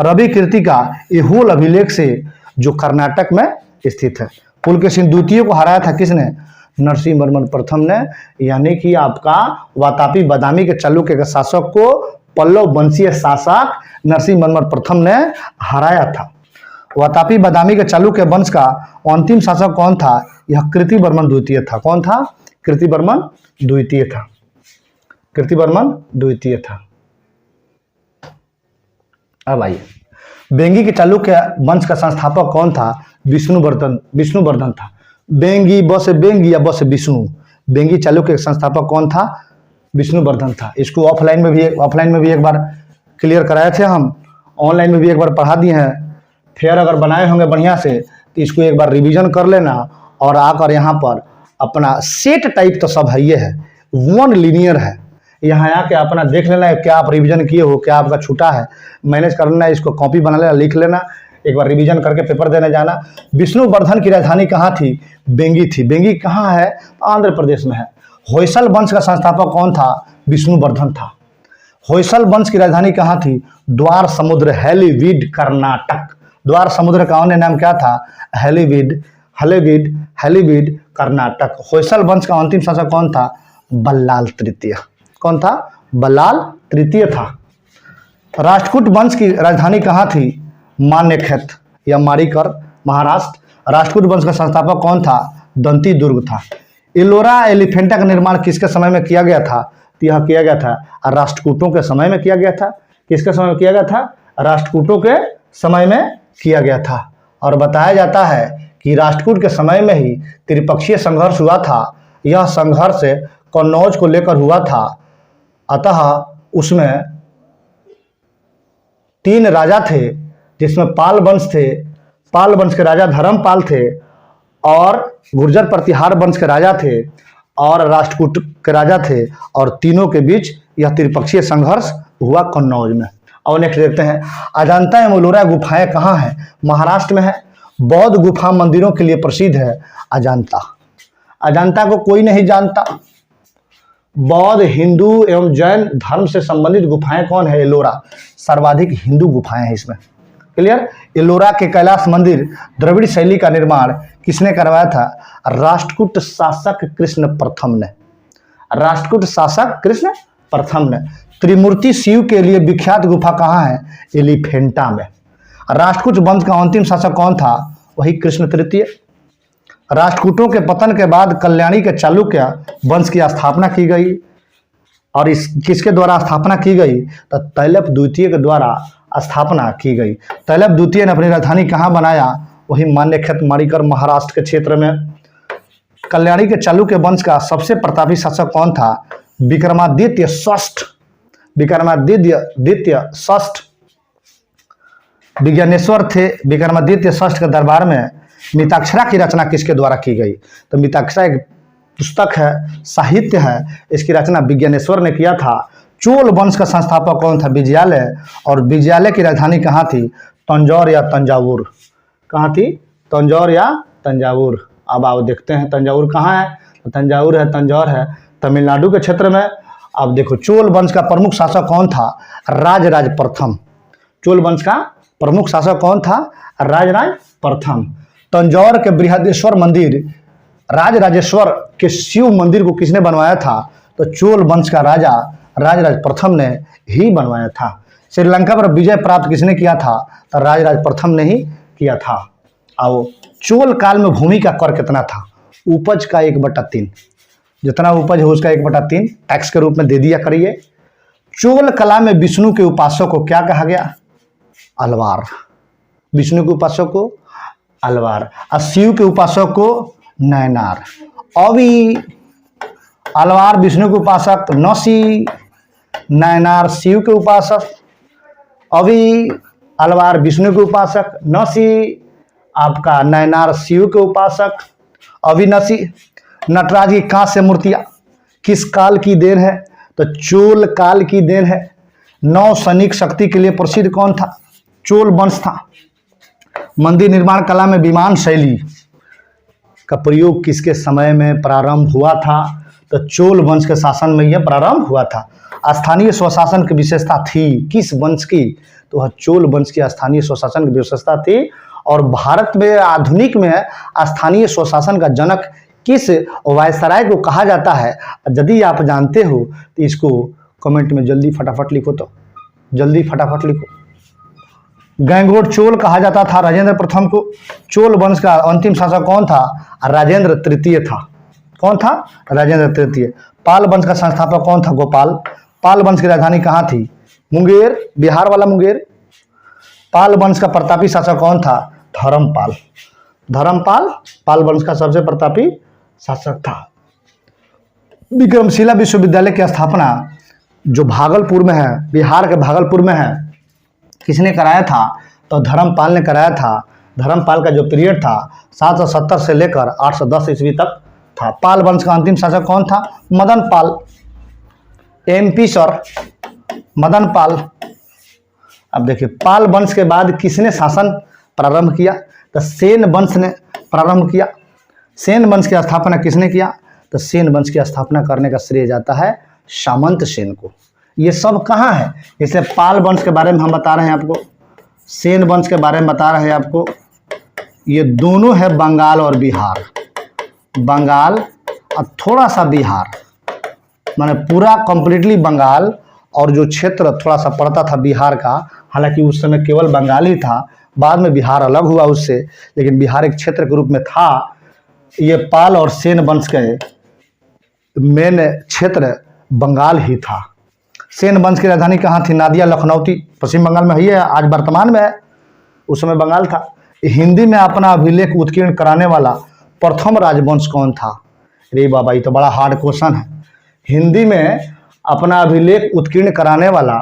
रवि कीर्ति का ऐहोल अभिलेख से, जो कर्नाटक में स्थित है। पुलकेशिन द्वितीय को हराया था किसने? नरसिंहवर्मन प्रथम ने, यानी कि आपका वातापी बादामी के चालुक्य के शासक को पल्लव वंशीय शासक नरसिंहवर्मन प्रथम ने हराया था। वातापी बादामी के चालुक्य वंश का अंतिम शासक कौन था? यह कीर्तिवर्मन द्वितीय था। कौन था? कीर्तिवर्मन द्वितीय था। कीर्तिवर्मन द्वितीय था। अब आइए, बेंगी के चालुक्य वंश का संस्थापक कौन था? विष्णुवर्धन था। बेंगी ब से बेंगी या ब से विष्णु। बेंगी चालुक्य के संस्थापक कौन था? विष्णुवर्धन था। इसको ऑफलाइन में भी एक बार क्लियर कराए थे हम, ऑनलाइन में भी एक बार पढ़ा दिए हैं। फिर अगर बनाए होंगे बढ़िया से तो इसको एक बार रिवीजन कर लेना और आकर यहाँ पर अपना सेट टाइप तो सब है, ये है, वन लीनियर है, यहाँ आके अपना देख लेना है क्या आप रिवीजन किए हो, क्या आपका छूटा है, मैनेज कर लेना, इसको कॉपी बना लेना, लिख लेना, एक बार रिवीजन करके पेपर देने जाना। विष्णुवर्धन की राजधानी कहाँ थी? बेंगी थी। बेंगी कहाँ है? आंध्र प्रदेश में है। होयसल वंश का संस्थापक कौन था? विष्णुवर्धन था। होयसल वंश की राजधानी कहाँ थी? द्वार समुद्र, हैलीवीड, कर्नाटक। द्वार समुद्र का अन्य नाम क्या था? हैलीवीड, कर्नाटक। होयसल वंश का अंतिम शासक कौन था? बल्लाल तृतीय। कौन था? बल्लाल तृतीय था। राष्ट्रकूट वंश की राजधानी कहाँ थी? मान्यखेत या मारीकर, महाराष्ट्र। राष्ट्रकूट वंश का संस्थापक कौन था? दंती दुर्ग था। एलोरा एलिफेंटा का निर्माण किसके समय में किया गया था? तो यह किया गया था राष्ट्रकूटों के समय में किया गया था। किसके समय में किया गया था? राष्ट्रकूटों के समय में किया गया था। और बताया जाता है कि राष्ट्रकूट के समय में ही त्रिपक्षीय संघर्ष हुआ था। यह संघर्ष कन्नौज को लेकर हुआ था। अतः उसमें 3 राजा थे, जिसमें पाल वंश थे, पाल वंश के राजा धर्मपाल थे, और गुर्जर प्रतिहार वंश के राजा थे, और राष्ट्रकूट के राजा थे, और तीनों के बीच यह त्रिपक्षीय संघर्ष हुआ कन्नौज में। और नेक्स्ट देखते हैं, अजंता एवं एलोरा गुफाएं कहाँ हैं? महाराष्ट्र में है। बौद्ध गुफा मंदिरों के लिए प्रसिद्ध है अजंता। अजंता को कोई नहीं जानता। बौद्ध, हिंदू एवं जैन धर्म से संबंधित गुफाएं कौन है? एलोरा। सर्वाधिक हिंदू गुफाएं हैं इसमें। क्लियर? एलोरा के कैलाश मंदिर द्रविड़ शैली का निर्माण किसने करवाया था? राष्ट्रकूट शासक कृष्ण प्रथम ने। राष्ट्रकूट शासक कृष्ण प्रथम ने। त्रिमूर्ति शिव के लिए विख्यात गुफा कहाँ है? एलिफेंटा में। राष्ट्रकूट वंश का अंतिम शासक कौन था? वही कृष्ण तृतीय। राष्ट्रकूटों के पतन के बाद कल्याणी के चालुक्य वंश की स्थापना की गई, और इस किसके द्वारा स्थापना की गई? तो तैलप द्वितीय के द्वारा स्थापना की गई। तैलप द्वितीय ने अपनी राजधानी कहाँ बनाया? वही मान्यखेत, मारीकर, महाराष्ट्र के क्षेत्र में। कल्याणी के चालुक्य वंश का सबसे प्रतापी शासक कौन था? विक्रमादित्य षष्ठ। विक्रमादित्य षष्ठ विज्ञानेश्वर थे। विक्रमादित्य षष्ठ के दरबार में मिताक्षरा की रचना किसके द्वारा की गई? तो मिताक्षरा एक पुस्तक है, साहित्य है, इसकी रचना विज्ञानेश्वर ने किया था। चोल वंश का संस्थापक कौन था? विजयालय। और विजयालय की राजधानी कहाँ थी? तंजौर या तंजावुर। कहाँ थी? तंजौर या तंजावुर। अब आओ देखते हैं तंजावुर कहाँ है। तो तंजावुर है, तंजौर है, तमिलनाडु के क्षेत्र में। अब देखो, चोल वंश का प्रमुख शासक कौन था? राजराज प्रथम। चोल वंश का प्रमुख शासक कौन था? राजराज प्रथम। तंजौर के बृहदेश्वर मंदिर, राजराजेश्वर के शिव मंदिर को किसने बनवाया था? तो चोल वंश का राजा राजराज प्रथम ने ही बनवाया था। श्रीलंका पर विजय प्राप्त किसने किया था? तो राजराज प्रथम ने ही किया था। आओ, चोल काल में भूमि का कर कितना था? उपज का 1/3। जितना उपज है उसका 1/3 टैक्स के रूप में दे दिया करिए। चोल कला में विष्णु के उपासक को क्या कहा गया? अलवार। विष्णु के उपासक को अलवार, और शिव के उपासक को नयनार। अभी अलवार विष्णु के उपासक, नौसी, नयनार शिव के उपासक। अभी अलवार विष्णु के उपासक, नसी आपका नयनार शिव के उपासक, अविनशी नटराज की कांस्य मूर्तियां किस काल की देन है? तो चोल काल की देन है। नौ सैनिक शक्ति के लिए प्रसिद्ध कौन था? चोल वंश था। मंदिर निर्माण कला में विमान शैली का प्रयोग किसके समय में प्रारंभ हुआ था? तो चोल वंश के शासन में यह प्रारंभ हुआ था। स्थानीय स्वशासन की विशेषता थी किस वंश की? तो वह चोल वंश की स्थानीय स्वशासन की विशेषता थी। और भारत में आधुनिक में स्थानीय स्वशासन का जनक किस वायसराय को कहा जाता है? यदि आप जानते हो तो इसको कमेंट में जल्दी फटाफट लिखो, तो जल्दी फटाफट लिखो। गंगोट चोल कहा जाता था राजेंद्र प्रथम को। चोल वंश का अंतिम शासक कौन था? राजेंद्र तृतीय था। कौन था? राजेंद्र तृतीय। पाल वंश का संस्थापक कौन था? गोपाल। पाल वंश की राजधानी कहाँ थी? मुंगेर, बिहार वाला मुंगेर। पाल वंश का प्रतापी शासक कौन था? धर्मपाल। धर्मपाल पाल वंश का सबसे प्रतापी शासक था। विक्रमशिला विश्वविद्यालय की स्थापना जो भागलपुर में है, बिहार के भागलपुर में है, किसने कराया था? तो धर्मपाल ने कराया था। धर्मपाल का जो पीरियड था 770 से लेकर 810 ईस्वी तक था। पाल वंश का अंतिम शासक कौन था? मदन पाल। MP सर, मदन पाल। अब देखिए, पाल वंश के बाद किसने शासन प्रारंभ किया? तो सेन वंश ने प्रारंभ किया। सेन वंश की स्थापना किसने किया? तो सेन वंश की स्थापना करने का श्रेय जाता है सामंत सेन को। ये सब कहाँ है? जैसे पाल वंश के बारे में हम बता रहे हैं आपको, सेन वंश के बारे में बता रहे हैं आपको। ये दोनों है बंगाल और बिहार। बंगाल और थोड़ा सा बिहार, माने पूरा कंप्लीटली बंगाल और जो क्षेत्र थोड़ा सा पड़ता था बिहार का, हालांकि उस समय केवल बंगाल ही था, बाद में बिहार अलग हुआ उससे, लेकिन बिहार एक क्षेत्र के रूप में था। ये पाल और सेन वंश के मेन क्षेत्र बंगाल ही था। सेन वंश की राजधानी कहाँ थी? नादिया लखनौती, पश्चिम बंगाल में ही है, आज वर्तमान में है, उस समय बंगाल था। हिंदी में अपना अभिलेख उत्कीर्ण कराने वाला प्रथम राजवंश कौन था? रे बाबा, ये तो बड़ा हार्ड क्वेश्चन है। हिंदी में अपना अभिलेख उत्कीर्ण कराने वाला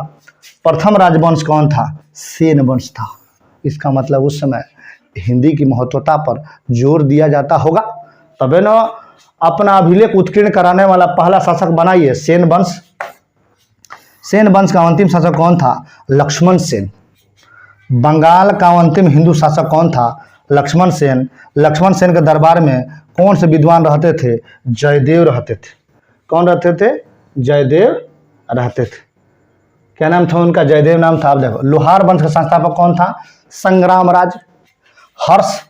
प्रथम राजवंश कौन था? सेन वंश था। इसका मतलब उस समय हिंदी की महत्वता पर जोर दिया जाता होगा, तबे न अपना अभिलेख उत्कीर्ण कराने वाला पहला शासक बनाइए सेन वंश। सेन वंश का अंतिम शासक कौन था? लक्ष्मण सेन। बंगाल का अंतिम हिंदू शासक कौन था? लक्ष्मण सेन। लक्ष्मण सेन के दरबार में कौन से विद्वान रहते थे? जयदेव रहते थे। कौन रहते थे? जयदेव रहते थे। क्या नाम था उनका? जयदेव नाम था। आप देखो, लोहार वंश का संस्थापक कौन था? संग्रामराज। हर्ष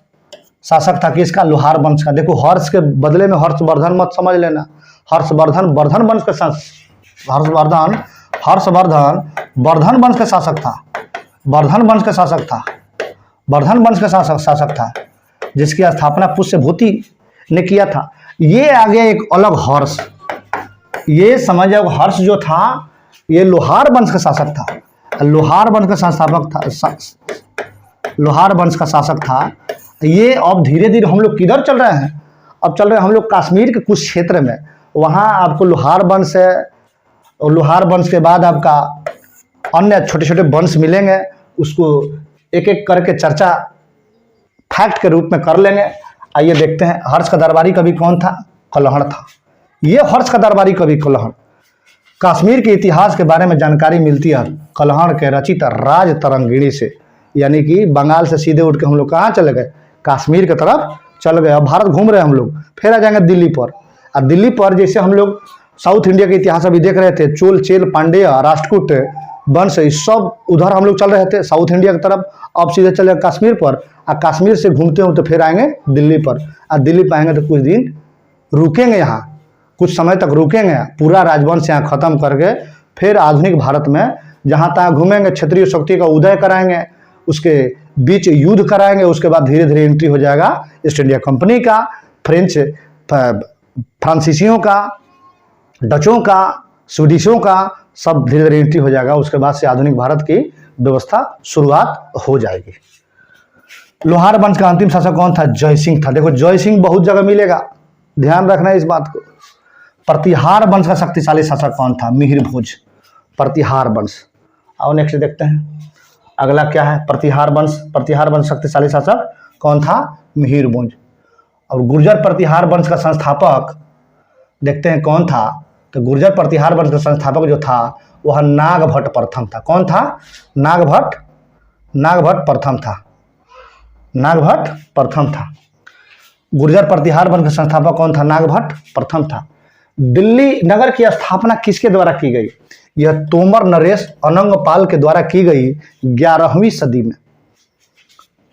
शासक था किसका? लोहार वंश का। देखो, हर्ष के बदले में हर्षवर्धन मत समझ लेना। हर्षवर्धन वर्धन वंश का वर्धन वंश का शासक था। वर्धन वंश का शासक था। वर्धन वंश का शासक था, जिसकी स्थापना पुष्यभूति ने किया था। ये आगे एक अलग हर्ष, ये समझो, हर्ष जो था ये लोहार वंश का शासक था। लोहार वंश का संस्थापक था, लोहार वंश का शासक था। ये अब धीरे धीरे हम लोग किधर चल रहे हैं? अब चल रहे हैं हम लोग कश्मीर के कुछ क्षेत्र में। वहाँ आपको लोहार वंश है, और लोहार वंश के बाद आपका अन्य छोटे छोटे वंश मिलेंगे। उसको एक एक करके चर्चा फैक्ट के रूप में कर लेंगे। आइए देखते हैं, हर्ष का दरबारी कवि कौन था? कलहड़ था। ये हर्ष का दरबारी कवि कलहड़। कश्मीर के इतिहास के बारे में जानकारी मिलती है कलहड़ के रचित राज तरंगिणी से। यानी कि बंगाल से सीधे उठ के हम लोग कहाँ चले गए? कश्मीर की तरफ चल गए। अब भारत घूम रहे हैं हम लोग, फिर आ जाएंगे दिल्ली पर। और दिल्ली पर जैसे हम लोग साउथ इंडिया के इतिहास अभी देख रहे थे, चोल, चेल, पांड्य, राष्ट्रकूट वंश, सब उधर हम लोग चल रहे थे साउथ इंडिया की तरफ। अब सीधे चले कश्मीर पर, और कश्मीर से घूमते हो तो फिर आएंगे दिल्ली पर। और दिल्ली पर आएंगे तो कुछ दिन रुकेंगे, यहाँ कुछ समय तक रुकेंगे, पूरा राजवंश यहाँ खत्म करके फिर आधुनिक भारत में जहाँ तहाँ घूमेंगे, क्षेत्रीय शक्ति का उदय कराएंगे, उसके बीच युद्ध कराएंगे। उसके बाद धीरे धीरे एंट्री हो जाएगा ईस्ट इंडिया कंपनी का, फ्रेंच फ्रांसीसियों का, डचों का, स्वीडिशों का, सब धीरे धीरे एंट्री हो जाएगा। उसके बाद से आधुनिक भारत की व्यवस्था शुरुआत हो जाएगी। लोहार वंश का अंतिम शासक कौन था? जयसिंह था। देखो, जयसिंह बहुत जगह मिलेगा, ध्यान रखना है इस बात को। प्रतिहार वंश का शक्तिशाली शासक कौन था? मिहिर भोज। प्रतिहार वंश। और नेक्स्ट देखते हैं, अगला क्या है, प्रतिहार वंश। प्रतिहार वंश शक्तिशाली शासक कौन था, मिहिर भोज। और गुर्जर प्रतिहार वंश का संस्थापक देखते हैं कौन था, तो गुर्जर प्रतिहार वंश का संस्थापक जो था वह नागभट्ट प्रथम था। कौन था, नागभट्ट प्रथम था। नागभट्ट प्रथम था। गुर्जर प्रतिहार वंश का संस्थापक कौन था, नागभट्ट प्रथम था। दिल्ली नगर की स्थापना किसके द्वारा की गई, यह तोमर नरेश अनंगपाल के द्वारा की गई 11वीं सदी में।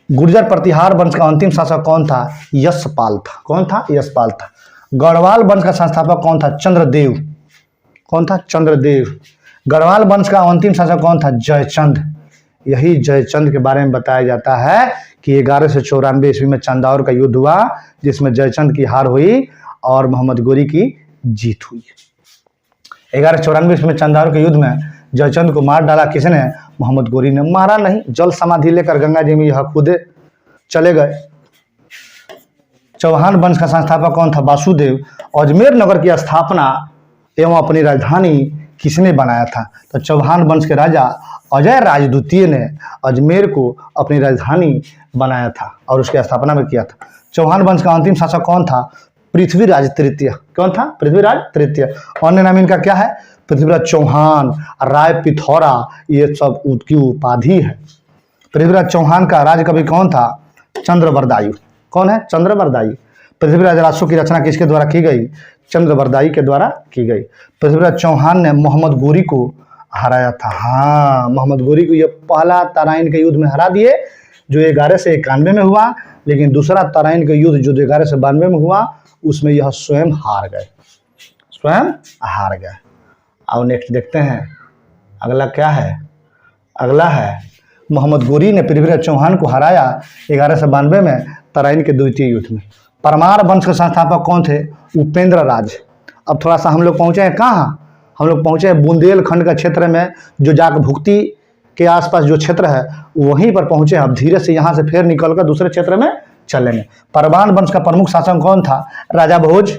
गुर्जर प्रतिहार वंश का अंतिम शासक कौन था, यशपाल था। कौन था, यशपाल था। गढ़वाल वंश का संस्थापक कौन था, चंद्रदेव। कौन था, चंद्रदेव। गढ़वाल वंश का अंतिम शासक कौन था, जयचंद। यही जयचंद के बारे में बताया जाता है कि 1194 ईस्वी में चंदौर का युद्ध हुआ, जिसमें जयचंद की हार हुई और मोहम्मद गोरी की जीत हुई। 1194 ईस्वी में चंदौर के युद्ध में जयचंद को मार डाला किसने, मोहम्मद गोरी ने। मारा नहीं, जल समाधि लेकर गंगा जी में यह कूदे चले गए। चौहान वंश का संस्थापक कौन था, वासुदेव। अजमेर नगर की स्थापना एवं अपनी राजधानी किसने बनाया था, तो चौहान वंश के राजा अजय राज द्वितीय ने अजमेर को अपनी राजधानी बनाया था और उसकी स्थापना में किया था। चौहान वंश का अंतिम शासक कौन था, पृथ्वीराज तृतीय। कौन था, पृथ्वीराज तृतीय। अन्य नाम इनका क्या है, पृथ्वीराज चौहान, राय पिथौरा, ये सब उनकी उपाधि है। पृथ्वीराज चौहान का राज कवि कौन था, चंद्रवरदायु। कौन है, चंद्रवरदायु। पृथ्वीराज राजसों की रचना किसके द्वारा की गई, चंद्रवरदायी के द्वारा की गई। पृथ्वीराज चौहान ने मोहम्मद गोरी को हराया था। हाँ, मोहम्मद गोरी को ये पहला तराइन के युद्ध में हरा दिए, जो 11 से 91 में हुआ, लेकिन दूसरा तराइन का युद्ध जो 11 से 92 में हुआ, उसमें यह स्वयं हार गए, स्वयं हार गए। अब नेक्स्ट देखते हैं अगला क्या है। अगला है मोहम्मद गोरी ने पृथ्वीराज चौहान को हराया 1192 में तराइन के द्वितीय युद्ध में। परमार वंश के संस्थापक कौन थे, उपेंद्र राज। अब थोड़ा सा हम लोग पहुँचे हैं कहाँ, हम लोग पहुँचे हैं बुंदेलखंड का क्षेत्र में, जो जाग भुक्ति के आसपास जो क्षेत्र है वहीं पर पहुँचे। अब धीरे से यहाँ से फिर निकलकर दूसरे क्षेत्र में चलेंगे। परमार वंश का प्रमुख शासक कौन था, राजा भोज।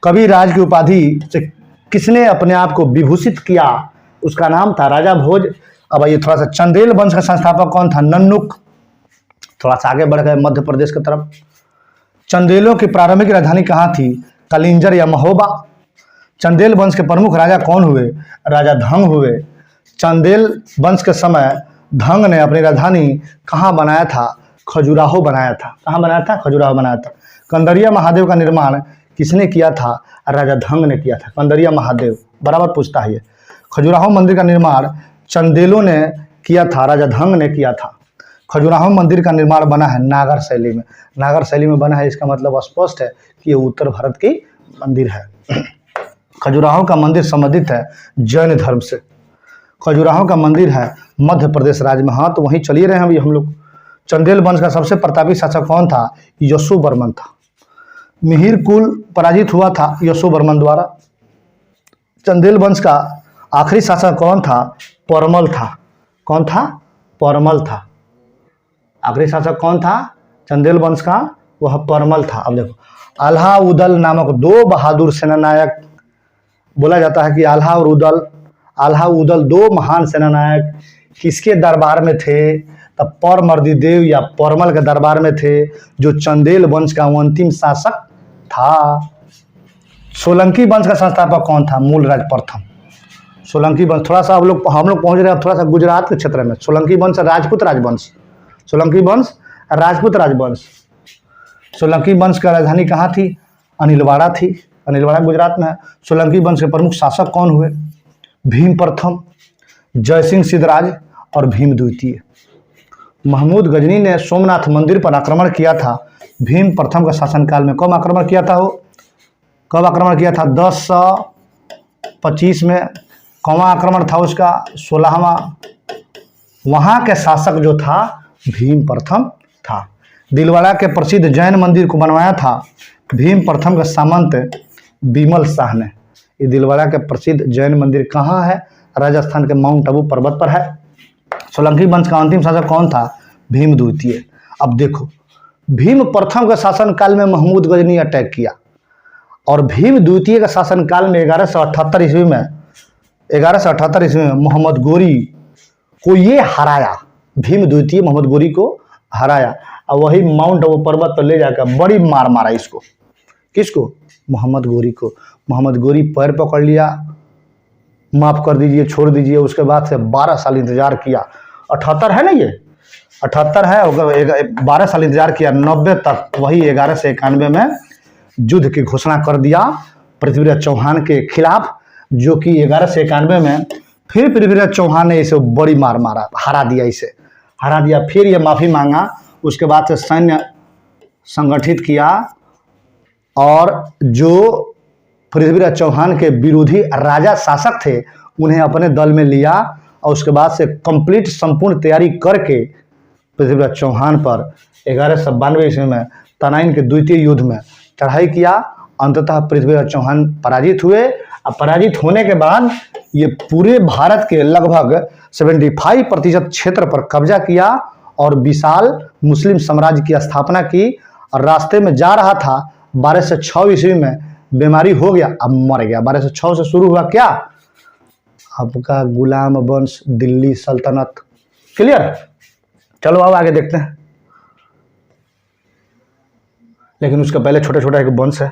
कवि राज की उपाधि से किसने अपने आप को विभूषित किया, उसका नाम था राजा भोज। अब आइए थोड़ा सा, चंदेल वंश का संस्थापक कौन था, नन्नुक। थोड़ा सा आगे बढ़ गए मध्य प्रदेश की तरफ। चंदेलों की प्रारंभिक राजधानी कहाँ थी, कलिंजर या महोबा। चंदेल वंश के प्रमुख राजा कौन हुए, राजा धंग हुए। चंदेल वंश के समय धंग ने अपनी राजधानी कहाँ बनाया था, खजुराहो बनाया था। कहाँ बनाया था, खजुराहो बनाया था। कंदरिया महादेव का निर्माण किसने किया था, राजा धंग ने किया था। कंदरिया महादेव बराबर पूछता है ये। खजुराहो मंदिर का निर्माण चंदेलों ने किया था, राजा धंग ने किया था। खजुराहो मंदिर का निर्माण बना है नागर शैली में। नागर शैली में बना है, इसका मतलब स्पष्ट है कि ये उत्तर भारत की मंदिर है। खजुराहो का मंदिर संबंधित है जैन धर्म से। खजुराहो का मंदिर है मध्य प्रदेश राज्य में। हाँ, तो वहीं चलिए रहे हैं अभी हम लोग। चंदेल वंश का सबसे प्रतापी शासक कौन था, यशोवर्मन था। मिहिर कुल पराजित हुआ था यशोवर्मन द्वारा। चंदेल वंश का आखिरी शासक कौन था, परमल था। कौन था, परमल था। आखिरी शासक कौन था चंदेल वंश का, वह परमल था। अब देखो, आल्हा उदल नामक 2 बहादुर सेनानायक, बोला जाता है कि आल्हा उदल 2 महान सेनानायक किसके दरबार में थे, तब परमर्दी देव या परमल के दरबार में थे, जो चंदेल वंश का अंतिम शासक था। सोलंकी वंश का संस्थापक कौन था, मूलराज प्रथम। सोलंकी वंश, थोड़ा सा हम लोग पहुंच रहे हैं थोड़ा सा गुजरात के क्षेत्र में। सोलंकी वंश राजपूत राजवंश। सोलंकी वंश राजपूत राजवंश। सोलंकी वंश का राजधानी कहाँ थी, अनिलवाड़ा थी। अनिलवाड़ा गुजरात में है। सोलंकी वंश के प्रमुख शासक कौन हुए, भीम प्रथम, जयसिंह सिद्धराज और भीम द्वितीय। महमूद गजनी ने सोमनाथ मंदिर पर आक्रमण किया था भीम प्रथम का शासनकाल में। कब आक्रमण किया था वो, कब आक्रमण किया था, 1025 में। कौवा आक्रमण था उसका, 16वां। वहाँ के शासक जो था भीम प्रथम था। दिलवाड़ा के प्रसिद्ध जैन मंदिर को बनवाया था भीम प्रथम का सामंत बिमल शाह ने। ये दिलवाड़ा के प्रसिद्ध जैन मंदिर कहाँ है, राजस्थान के माउंट आबू पर्वत पर है। सोलंकी वंश का अंतिम शासक कौन था, भीम द्वितीय। अब देखो, भीम प्रथम के शासनकाल में महमूद गजनी अटैक किया और भीम द्वितीय का शासनकाल में 1178 ईस्वी में मोहम्मद गोरी को ये हराया, भीम द्वितीय मोहम्मद गोरी को हराया, और वही माउंट वो पर्वत पर ले जाकर बड़ी मार मारा इसको। किसको? मोहम्मद गोरी को। मोहम्मद गोरी पैर पकड़ लिया, माफ़ कर दीजिए, छोड़ दीजिए। उसके बाद से 12 साल इंतजार किया। 78 है ना, ये 78 है, 12 साल इंतजार किया, 90 तक वही 11 से 91 में युद्ध की घोषणा कर दिया पृथ्वीराज चौहान के खिलाफ, जो कि 11 से 91 में फिर पृथ्वीराज चौहान ने इसे बड़ी मार मारा, हरा दिया, इसे हरा दिया। फिर ये माफ़ी मांगा, उसके बाद से सैन्य संगठित किया और जो पृथ्वीराज चौहान के विरोधी राजा शासक थे उन्हें अपने दल में लिया, और उसके बाद से कंप्लीट संपूर्ण तैयारी करके पृथ्वीराज चौहान पर 1192 ईस्वी में तनाइन के द्वितीय युद्ध में चढ़ाई किया। अंततः पृथ्वीराज चौहान पराजित हुए। अब पराजित होने के बाद ये पूरे भारत के लगभग 75% क्षेत्र पर कब्जा किया और विशाल मुस्लिम साम्राज्य की स्थापना की। और रास्ते में जा रहा था, 1206 ईस्वी में बीमारी हो गया, अब मर गया। 1206 से शुरू हुआ क्या? आपका गुलाम वंश, दिल्ली सल्तनत। क्लियर? चलो अब आगे देखते हैं। लेकिन उसके पहले छोटा छोटा एक वंश है।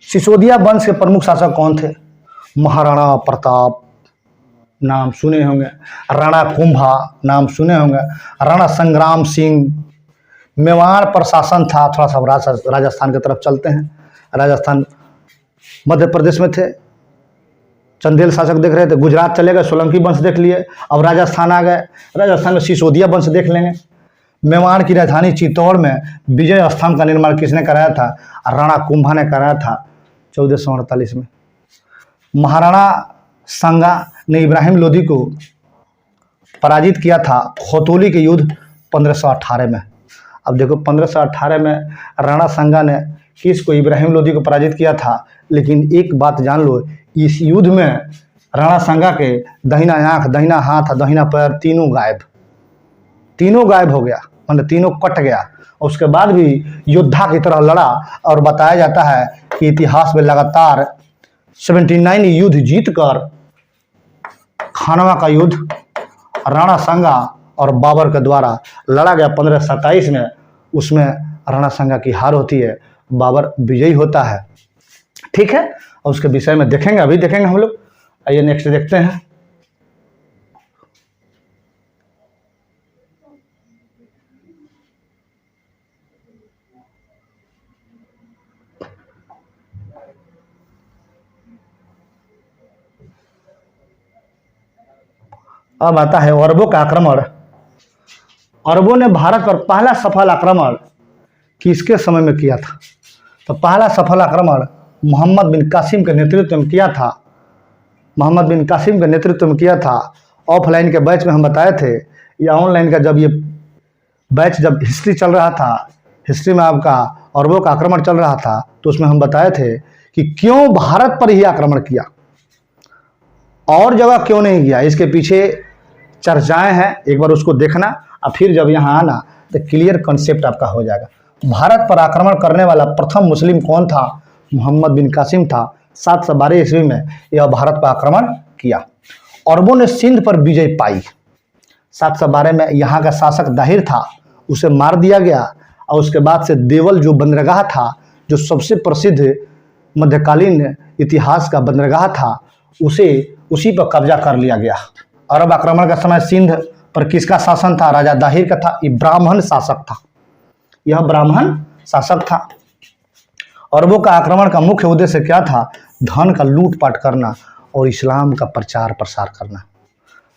सिसोदिया वंश के प्रमुख शासक कौन थे? महाराणा प्रताप, नाम सुने होंगे। राणा कुंभा, नाम सुने होंगे। राणा संग्राम सिंह। मेवाड़ पर शासन था। थोड़ा सा राजस्थान की तरफ चलते हैं। राजस्थान मध्य प्रदेश में थे, चंदेल शासक देख रहे थे। गुजरात चले गए, सोलंकी वंश देख लिए। अब राजस्थान आ गए, राजस्थान में सिसोदिया वंश देख लेंगे। मेवाड़ की राजधानी चित्तौड़ में विजय स्तंभ का निर्माण किसने कराया था? राणा कुंभा ने कराया था 1448 में। महाराणा सांगा ने इब्राहिम लोदी को पराजित किया था खोतोली के युद्ध 1518 में। अब देखो 1518 में राणा सांगा ने किसको? इब्राहिम लोदी को पराजित किया था। लेकिन एक बात जान लो, इस युद्ध में राणा सांगा के दाहिना आंख, दाहिना हाथ, दाहिना पैर तीनों गायब हो गया, मतलब तीनों कट गया। और उसके बाद भी योद्धा की तरह लड़ा। और बताया जाता है कि इतिहास में लगातार 79 युद्ध जीतकर खानवा का युद्ध राणा सांगा और बाबर के द्वारा लड़ा गया 1527 में। उसमें राणा सांगा की हार होती है, बाबर विजयी होता है। ठीक है, और उसके विषय में देखेंगे, अभी देखेंगे हम लोग। आइए नेक्स्ट देखते हैं। अब आता है अरबों का आक्रमण। अरबों ने भारत पर पहला सफल आक्रमण किसके समय में किया था? तो पहला सफल आक्रमण मोहम्मद बिन कासिम के नेतृत्व में किया था। मोहम्मद बिन कासिम के नेतृत्व में किया था। ऑफलाइन के बैच में हम बताए थे, या ऑनलाइन का जब ये बैच, जब हिस्ट्री चल रहा था, हिस्ट्री में आपका अरबों का आक्रमण चल रहा था, तो उसमें हम बताए थे कि क्यों भारत पर ही आक्रमण किया, और जगह क्यों नहीं किया। इसके पीछे चर्चाएं हैं, एक बार उसको देखना और फिर जब यहाँ आना तो क्लियर कॉन्सेप्ट आपका हो जाएगा। भारत पर आक्रमण करने वाला प्रथम मुस्लिम कौन था? मोहम्मद बिन कासिम था। 712 ईस्वी में यह भारत पर आक्रमण किया। अरबों ने सिंध पर विजय पाई। 712 में यहाँ का शासक दाहिर था, उसे मार दिया गया। और उसके बाद से देवल जो बंदरगाह था, जो सबसे प्रसिद्ध मध्यकालीन इतिहास का बंदरगाह था, उसी पर कब्जा कर लिया गया। अरब आक्रमण का समय सिंध पर किसका शासन था? राजा दाहिर का था। ये ब्राह्मण शासक था, यह ब्राह्मण शासक था। अरबों का आक्रमण का मुख्य उद्देश्य क्या था? धन का लूटपाट करना और इस्लाम का प्रचार प्रसार करना।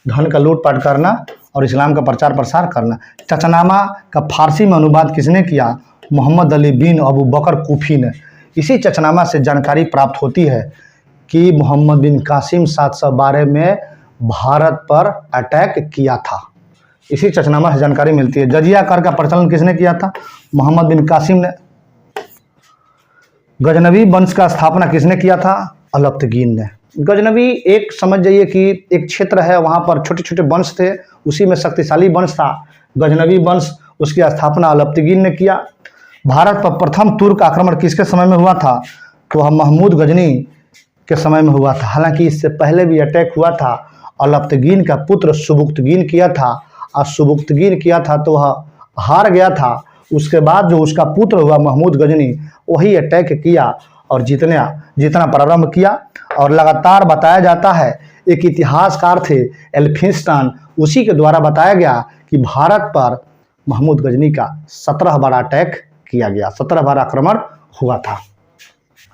धन का लूटपाट करना और इस्लाम का प्रचार प्रसार करना। चचनामा का फारसी में अनुवाद किसने किया? मोहम्मद अली बिन अबू बकर कूफी ने। इसी चचनामा से जानकारी प्राप्त होती है कि मोहम्मद बिन कासिम 712 में भारत पर अटैक किया था। इसी चचनामा से जानकारी मिलती है। जजिया कर का प्रचलन किसने किया था? मोहम्मद बिन कासिम ने। गजनवी वंश का स्थापना किसने किया था? अलब्तगीन ने। गजनवी एक समझ जाइए कि एक क्षेत्र है, वहाँ पर छोटे छोटे वंश थे, उसी में शक्तिशाली वंश था गजनवी वंश। उसकी स्थापना अलब्तगीन ने किया। भारत पर प्रथम तुर्क आक्रमण किसके समय में हुआ था? तो महमूद गजनी के समय में हुआ था। हालांकि इससे पहले भी अटैक हुआ था अलब्तगीन का पुत्र सुबुक्तगीन किया था, और सुबुक्तगीन किया था तो वह हार गया था। उसके बाद जो उसका पुत्र हुआ महमूद गजनी, वही अटैक किया और जितना प्रारंभ किया। और लगातार बताया जाता है, एक इतिहासकार थे एल्फिंस्टन, उसी के द्वारा बताया गया कि भारत पर महमूद गजनी का 17 बार अटैक किया गया, 17 बार आक्रमण हुआ था।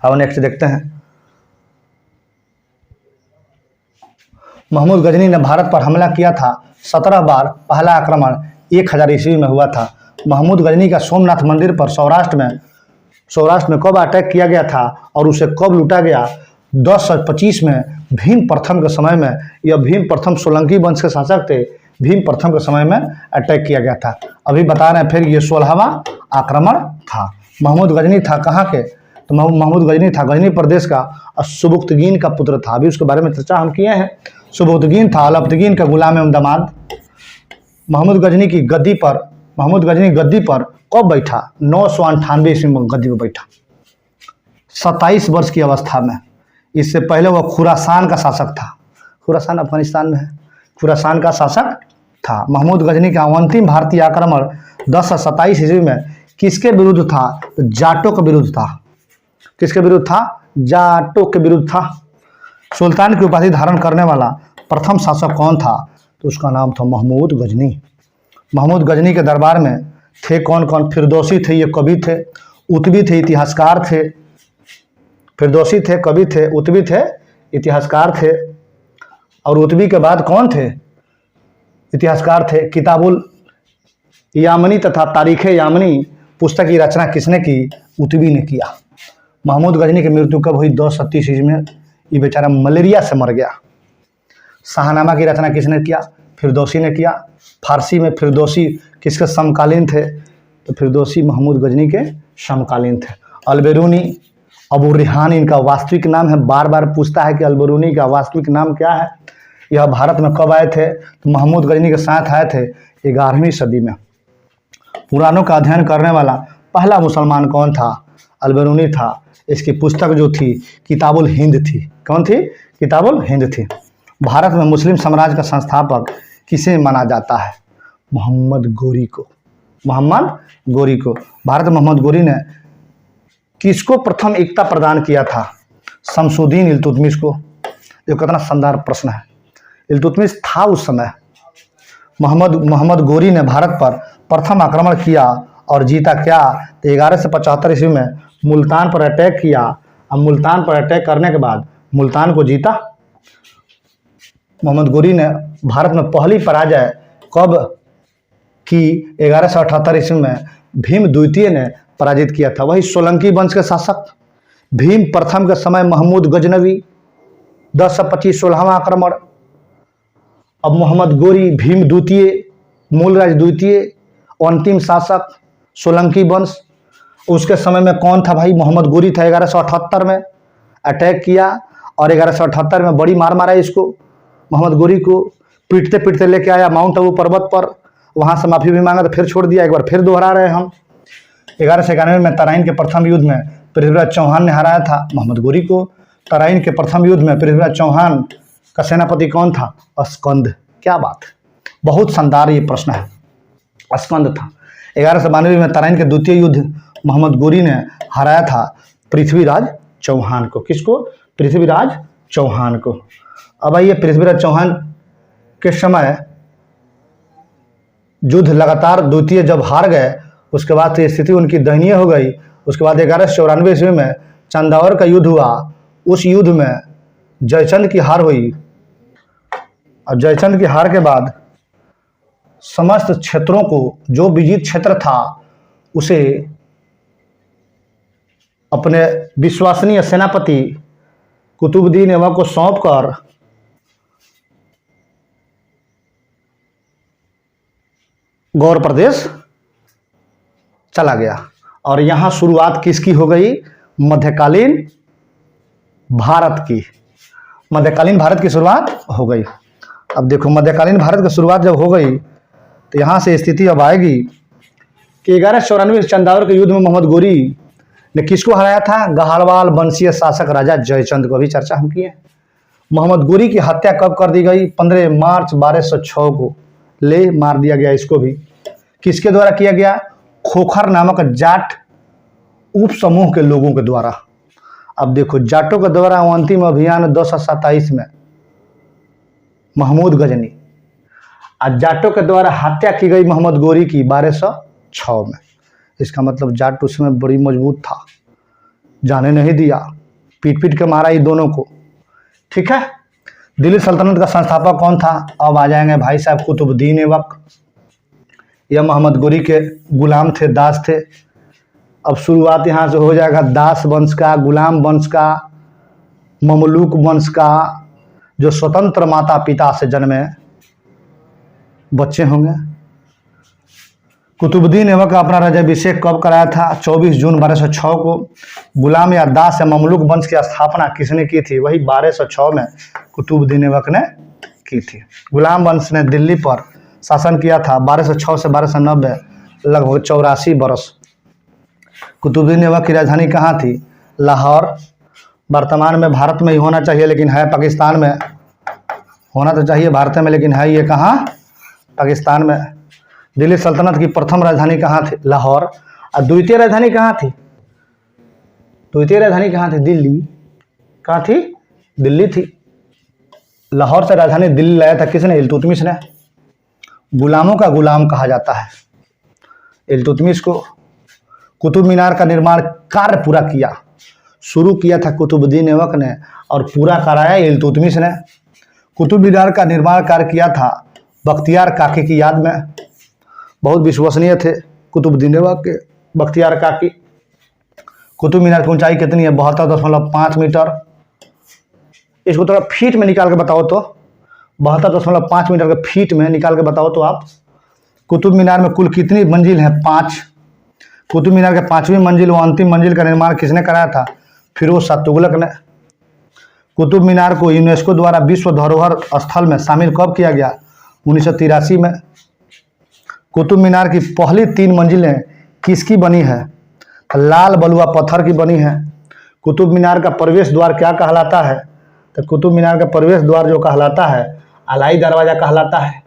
अब नेक्स्ट देखते हैं। महमूद गजनी ने भारत पर हमला किया था 17 बार। पहला आक्रमण 1000 ईस्वी में हुआ था। महमूद गजनी का सोमनाथ मंदिर पर सौराष्ट्र में कब अटैक किया गया था और उसे कब लूटा गया? 1025 में भीम प्रथम के समय में। यह भीम प्रथम सोलंकी वंश के शासक थे। भीम प्रथम के समय में अटैक किया गया था। अभी बता रहे हैं, फिर ये 16वां आक्रमण था। महमूद गजनी था कहाँ के? तो महमूद गजनी था गजनी प्रदेश का, और सुबुक्तगीन का पुत्र था। अभी उसके बारे में चर्चा हम किए हैं। सुबुक्तगीन था अलब्तगीन का गुलाम एवं दामाद। महमूद गजनी गद्दी पर कब बैठा? 998 ईस्वी में गद्दी पर बैठा, 27 वर्ष की अवस्था में। इससे पहले वह खुरासान का शासक था। खुरासान अफगानिस्तान में है। खुरासान का शासक था। महमूद गजनी का अंतिम भारतीय आक्रमण 1027 ईस्वी में किसके विरुद्ध था? तो जाटों के विरुद्ध था। किसके विरुद्ध था? जाटों के विरुद्ध था। सुल्तान की उपाधि धारण करने वाला प्रथम शासक कौन था? तो उसका नाम था महमूद गजनी। महमूद गजनी के दरबार में थे कौन कौन? फिरदौसी थे, ये कवि थे। उतबी थे, इतिहासकार थे। फिरदौसी थे, कवि थे। उतबी थे, इतिहासकार थे। और उतबी के बाद कौन थे? इतिहासकार थे। किताबुल यामनी तथा तारीख यामनी पुस्तक की रचना किसने की? उतबी ने किया। महमूद गजनी की मृत्यु कब हुई? 1037 ईस्वी में। ये बेचारा मलेरिया से मर गया। शाहनामा की रचना किसने किया? फिरदौसी ने किया। फारसी में फिरदौसी किसके समकालीन थे? तो फिरदौसी महमूद गजनी के समकालीन थे। अलबेरूनी, अबू रिहान इनका वास्तविक नाम है। बार बार पूछता है कि अलबेरूनी का वास्तविक नाम क्या है। यह भारत में कब आए थे? तो महमूद गजनी के साथ आए थे 11वीं सदी में। पुराणों का अध्ययन करने वाला पहला मुसलमान कौन था? अलबेरूनी था। इसकी पुस्तक जो थी किताबुल हिंद थी। कौन थी? किताबुल हिंद थी। भारत में मुस्लिम साम्राज्य का संस्थापक किसे माना जाता है? मोहम्मद गोरी को। मोहम्मद गोरी को। भारत में मोहम्मद गोरी ने किसको प्रथम एकता प्रदान किया था? शमसुद्दीन इल्तुतमिश को। ये कितना शानदार प्रश्न है। इल्तुतमिश था उस समय। मोहम्मद गोरी ने भारत पर प्रथम आक्रमण किया और जीता क्या? तो 1175 ईस्वी में मुल्तान पर अटैक किया। और मुल्तान पर अटैक करने के बाद मुल्तान को जीता। मोहम्मद गोरी ने भारत में पहली पराजय कब की? 1178 ईस्वी में भीम द्वितीय ने पराजित किया था। वही सोलंकी वंश के शासक। भीम प्रथम के समय महमूद गजनवी 1025 16वां आक्रमण। अब मोहम्मद गोरी भीम द्वितीय, मूलराज द्वितीय, अंतिम शासक, सोलंकी वंश। उसके समय में कौन था भाई? मोहम्मद गोरी था। 1178 में अटैक किया और 1178 में बड़ी मार मारा इसको। मोहम्मद गोरी को पीटते पीटते लेके आया माउंट आबू पर्वत पर। वहाँ से माफ़ी भी मांगा तो फिर छोड़ दिया। एक बार फिर दोहरा रहे हम। 1191 में तराइन के प्रथम युद्ध में पृथ्वीराज चौहान ने हराया था मोहम्मद गोरी को। तराइन के प्रथम युद्ध में पृथ्वीराज चौहान का सेनापति कौन था? अस्कंद। क्या बात है, बहुत शानदार ये प्रश्न है। अस्कंद था। 1192 में तराइन के द्वितीय युद्ध मोहम्मद गोरी ने हराया था पृथ्वीराज चौहान को। किसको? पृथ्वीराज चौहान को। अब आइए, पृथ्वीराज चौहान के समय युद्ध लगातार द्वितीय जब हार गए, उसके बाद से स्थिति उनकी दयनीय हो गई। उसके बाद 1194 ईस्वी में चंदावर का युद्ध हुआ। उस युद्ध में जयचंद की हार हुई। और जयचंद की हार के बाद समस्त क्षेत्रों को, जो विजित क्षेत्र था, उसे अपने विश्वसनीय सेनापति कुतुबुद्दीन ऐबक को सौंपकर गौर प्रदेश चला गया। और यहाँ शुरुआत किसकी हो गई? मध्यकालीन भारत की। मध्यकालीन भारत की शुरुआत हो गई। अब देखो, मध्यकालीन भारत की शुरुआत जब हो गई तो यहाँ से स्थिति अब आएगी कि 1194 चंदावर के युद्ध में मोहम्मद गोरी ने किसको हराया था? गढ़वाल वंशीय शासक राजा जयचंद को। भी चर्चा हम किए। मोहम्मद गोरी की हत्या कब कर दी गई? 15 मार्च 1206 को ले मार दिया गया इसको भी। किसके द्वारा किया गया? खोखर नामक जाट उप समूह के लोगों के द्वारा। अब देखो, जाटों के द्वारा अंतिम अभियान 1027 में महमूद गजनी, और जाटों के द्वारा हत्या की गई मोहम्मद गोरी की 1206 में। इसका मतलब जाट उसमें बड़ी मजबूत था, जाने नहीं दिया, पीट पीट के मारा ये दोनों को। ठीक है। दिल्ली सल्तनत का संस्थापक कौन था? अब आ जाएंगे भाई साहब कुतुबुद्दीन ऐबक। यह मोहम्मद गोरी के गुलाम थे, दास थे। अब शुरुआत यहाँ से हो जाएगा दास वंश का, गुलाम वंश का, ममलूक वंश का, जो स्वतंत्र माता पिता से जन्मे बच्चे होंगे। कुतुबुद्दीन ऐबक का अपना राज्याभिषेक कब कराया था? 24 जून 1206 को। गुलाम या दास या ममलूक वंश की स्थापना किसने की थी? वही 1206 में कुतुबुद्दीन ऐबक ने की थी। गुलाम वंश ने दिल्ली पर शासन किया था 1206 से 1290, लगभग 84 वर्ष। कुतुबुद्दीन ऐबक की राजधानी कहाँ थी? लाहौर। वर्तमान में भारत में ही होना चाहिए, लेकिन है पाकिस्तान में। होना तो चाहिए भारत में, लेकिन है ये कहाँ? पाकिस्तान में। दिल्ली सल्तनत की प्रथम राजधानी कहाँ थी? लाहौर। और द्वितीय राजधानी कहाँ थी? द्वितीय राजधानी कहाँ थी? दिल्ली। कहाँ थी? दिल्ली थी। लाहौर से राजधानी दिल्ली लाया था किसने? इल्तुतमिश ने। गुलामों का गुलाम कहा जाता है इल्तुतमिश को। कुतुब मीनार का निर्माण कार्य पूरा किया, शुरू किया था कुतुबुद्दीन ऐबक ने और पूरा कराया इल्तुतमिश ने। कुतुब मीनार का निर्माण कार्य किया था बख्तियार काकी की याद में। बहुत विश्वसनीय थे कुतुबुद्दीन ऐबक के बख्तियार काकी। कुतुब मीनार की ऊंचाई कितनी है? 72.5 मीटर। इसको थोड़ा फीट में निकाल के बताओ तो, 72.5 मीटर के फीट में निकाल के बताओ तो आप। कुतुब मीनार में कुल कितनी मंजिल है? 5। कुतुब मीनार के 5वीं मंजिल व अंतिम मंजिल का निर्माण किसने कराया था? फिरोज शाह तुगलक ने। कुतुब मीनार को यूनेस्को द्वारा विश्व धरोहर स्थल में शामिल कब किया गया? 1983 में। कुतुब मीनार की पहली 3 मंजिलें किसकी बनी है? लाल बलुआ पत्थर की बनी है। कुतुब मीनार का प्रवेश द्वार क्या कहलाता है? तो कुतुब मीनार का प्रवेश द्वार जो कहलाता है अलाई दरवाज़ा कहलाता है।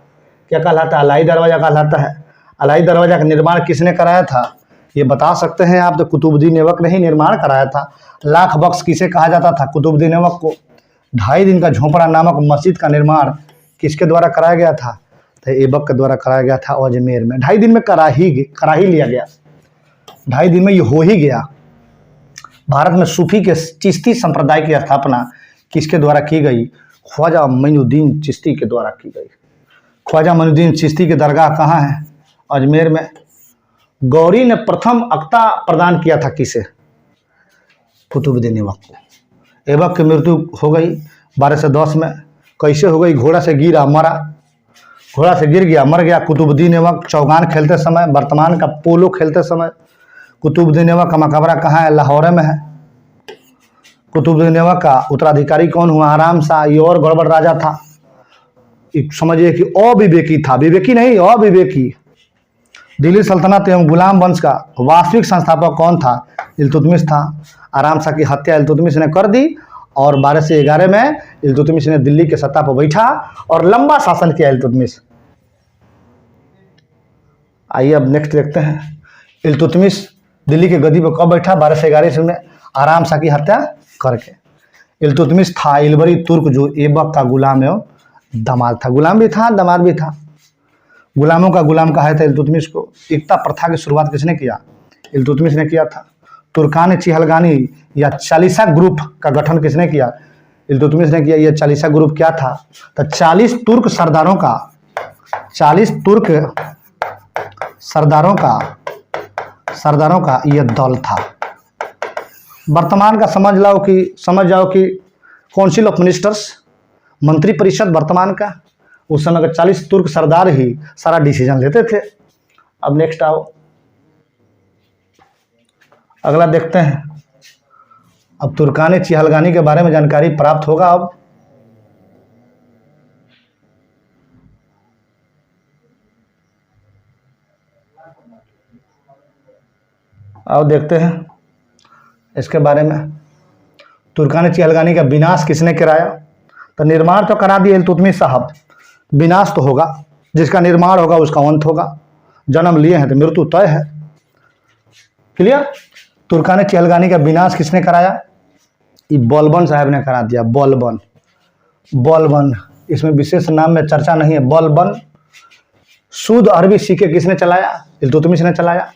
क्या कहलाता है? अलाई दरवाज़ा कहलाता है। अलाई दरवाज़ा का निर्माण किसने कराया था? ये बता सकते हैं आप, तो कुतुबुद्दीन ऐबक ने ही निर्माण कराया था। लाख बख्श किसे कहा जाता था? कुतुबुद्दीन ऐबक को। 2.5 दिन का झोपड़ा नामक मस्जिद का निर्माण किसके द्वारा कराया गया था? तो ऐबक के द्वारा कराया गया था अजमेर में। 2.5 दिन में करा ही लिया गया। 2.5 दिन में ये हो ही गया। भारत में सूफी के चिश्ती संप्रदाय की स्थापना किसके द्वारा की गई? ख्वाजा मोइनुद्दीन चिश्ती के द्वारा की गई। ख्वाजा मोइनुद्दीन चिश्ती की दरगाह कहाँ है? अजमेर में। गौरी ने प्रथम अक्ता प्रदान किया था किसे? कुतुबुद्दीन ऐबक को। ऐबक की मृत्यु हो गई 1210 में। कैसे हो गई? घोड़ा से गिरा, मरा। घोड़ा से गिर गया, मर गया। कुतुबुद्दीन ऐबक चौगान खेलते समय, वर्तमान का पोलो खेलते समय। कुतुबुद्दीन ऐबक का मकबरा कहाँ है? लाहौर में है। कुतुबुद्दीन ऐबक का उत्तराधिकारी कौन हुआ? आराम शाह। ये और गड़बड़ राजा था, समझिए कि अविवेकी था, विवेकी नहीं, अविवेकी। दिल्ली सल्तनत एवं गुलाम वंश का वास्तविक संस्थापक कौन था? इल्तुतमिश था। आराम शाह की हत्या इल्तुतमिश ने कर दी और 1211 में इल्तुतमिश ने दिल्ली के सत्ता पर बैठा और लंबा शासन किया इल्तुतमिश। आइए अब नेक्स्ट देखते हैं। इल्तुतमिश दिल्ली की गद्दी पर कब बैठा? 1211 ईस्वी में, आराम शाह की हत्या करके। इल्तुतमिश था इलबरी तुर्क, जो ऐबक का गुलाम एवं दामाद था। गुलाम भी था, दामाद भी था। गुलामों का गुलाम कहा था इल्तुतमिश को। एकता प्रथा की शुरुआत किसने किया? इल्तुतमिश ने किया था। तुर्कान चिहलगानी या चालीसा ग्रुप का गठन किसने किया? इल्तुतमिश ने किया। यह चालीसा ग्रुप क्या था? तो 40 तुर्क सरदारों का यह दल था। वर्तमान का समझ जाओ कि काउंसिल ऑफ मिनिस्टर्स, मंत्री परिषद वर्तमान का, उस समय का 40 तुर्क सरदार ही सारा डिसीजन लेते थे। अब नेक्स्ट आओ, अगला देखते हैं। अब तुर्कान चिहलगानी के बारे में जानकारी प्राप्त होगा। अब आओ देखते हैं इसके बारे में। तुर्कान चिहलगानी का विनाश किसने कराया? तो निर्माण तो करा दिए इल्तुतमिश साहब, विनाश तो होगा, जिसका निर्माण होगा उसका अंत होगा। जन्म लिए हैं तो मृत्यु तय है। क्लियर। तुर्कान चहलगानी का विनाश किसने कराया? ये बलबन साहब ने करा दिया। बलबन, बलबन, इसमें विशेष नाम में चर्चा नहीं है। बलबन। शुद्ध अरबी सिक्के किसने चलाया? इल्तुतमिश ने चलाया।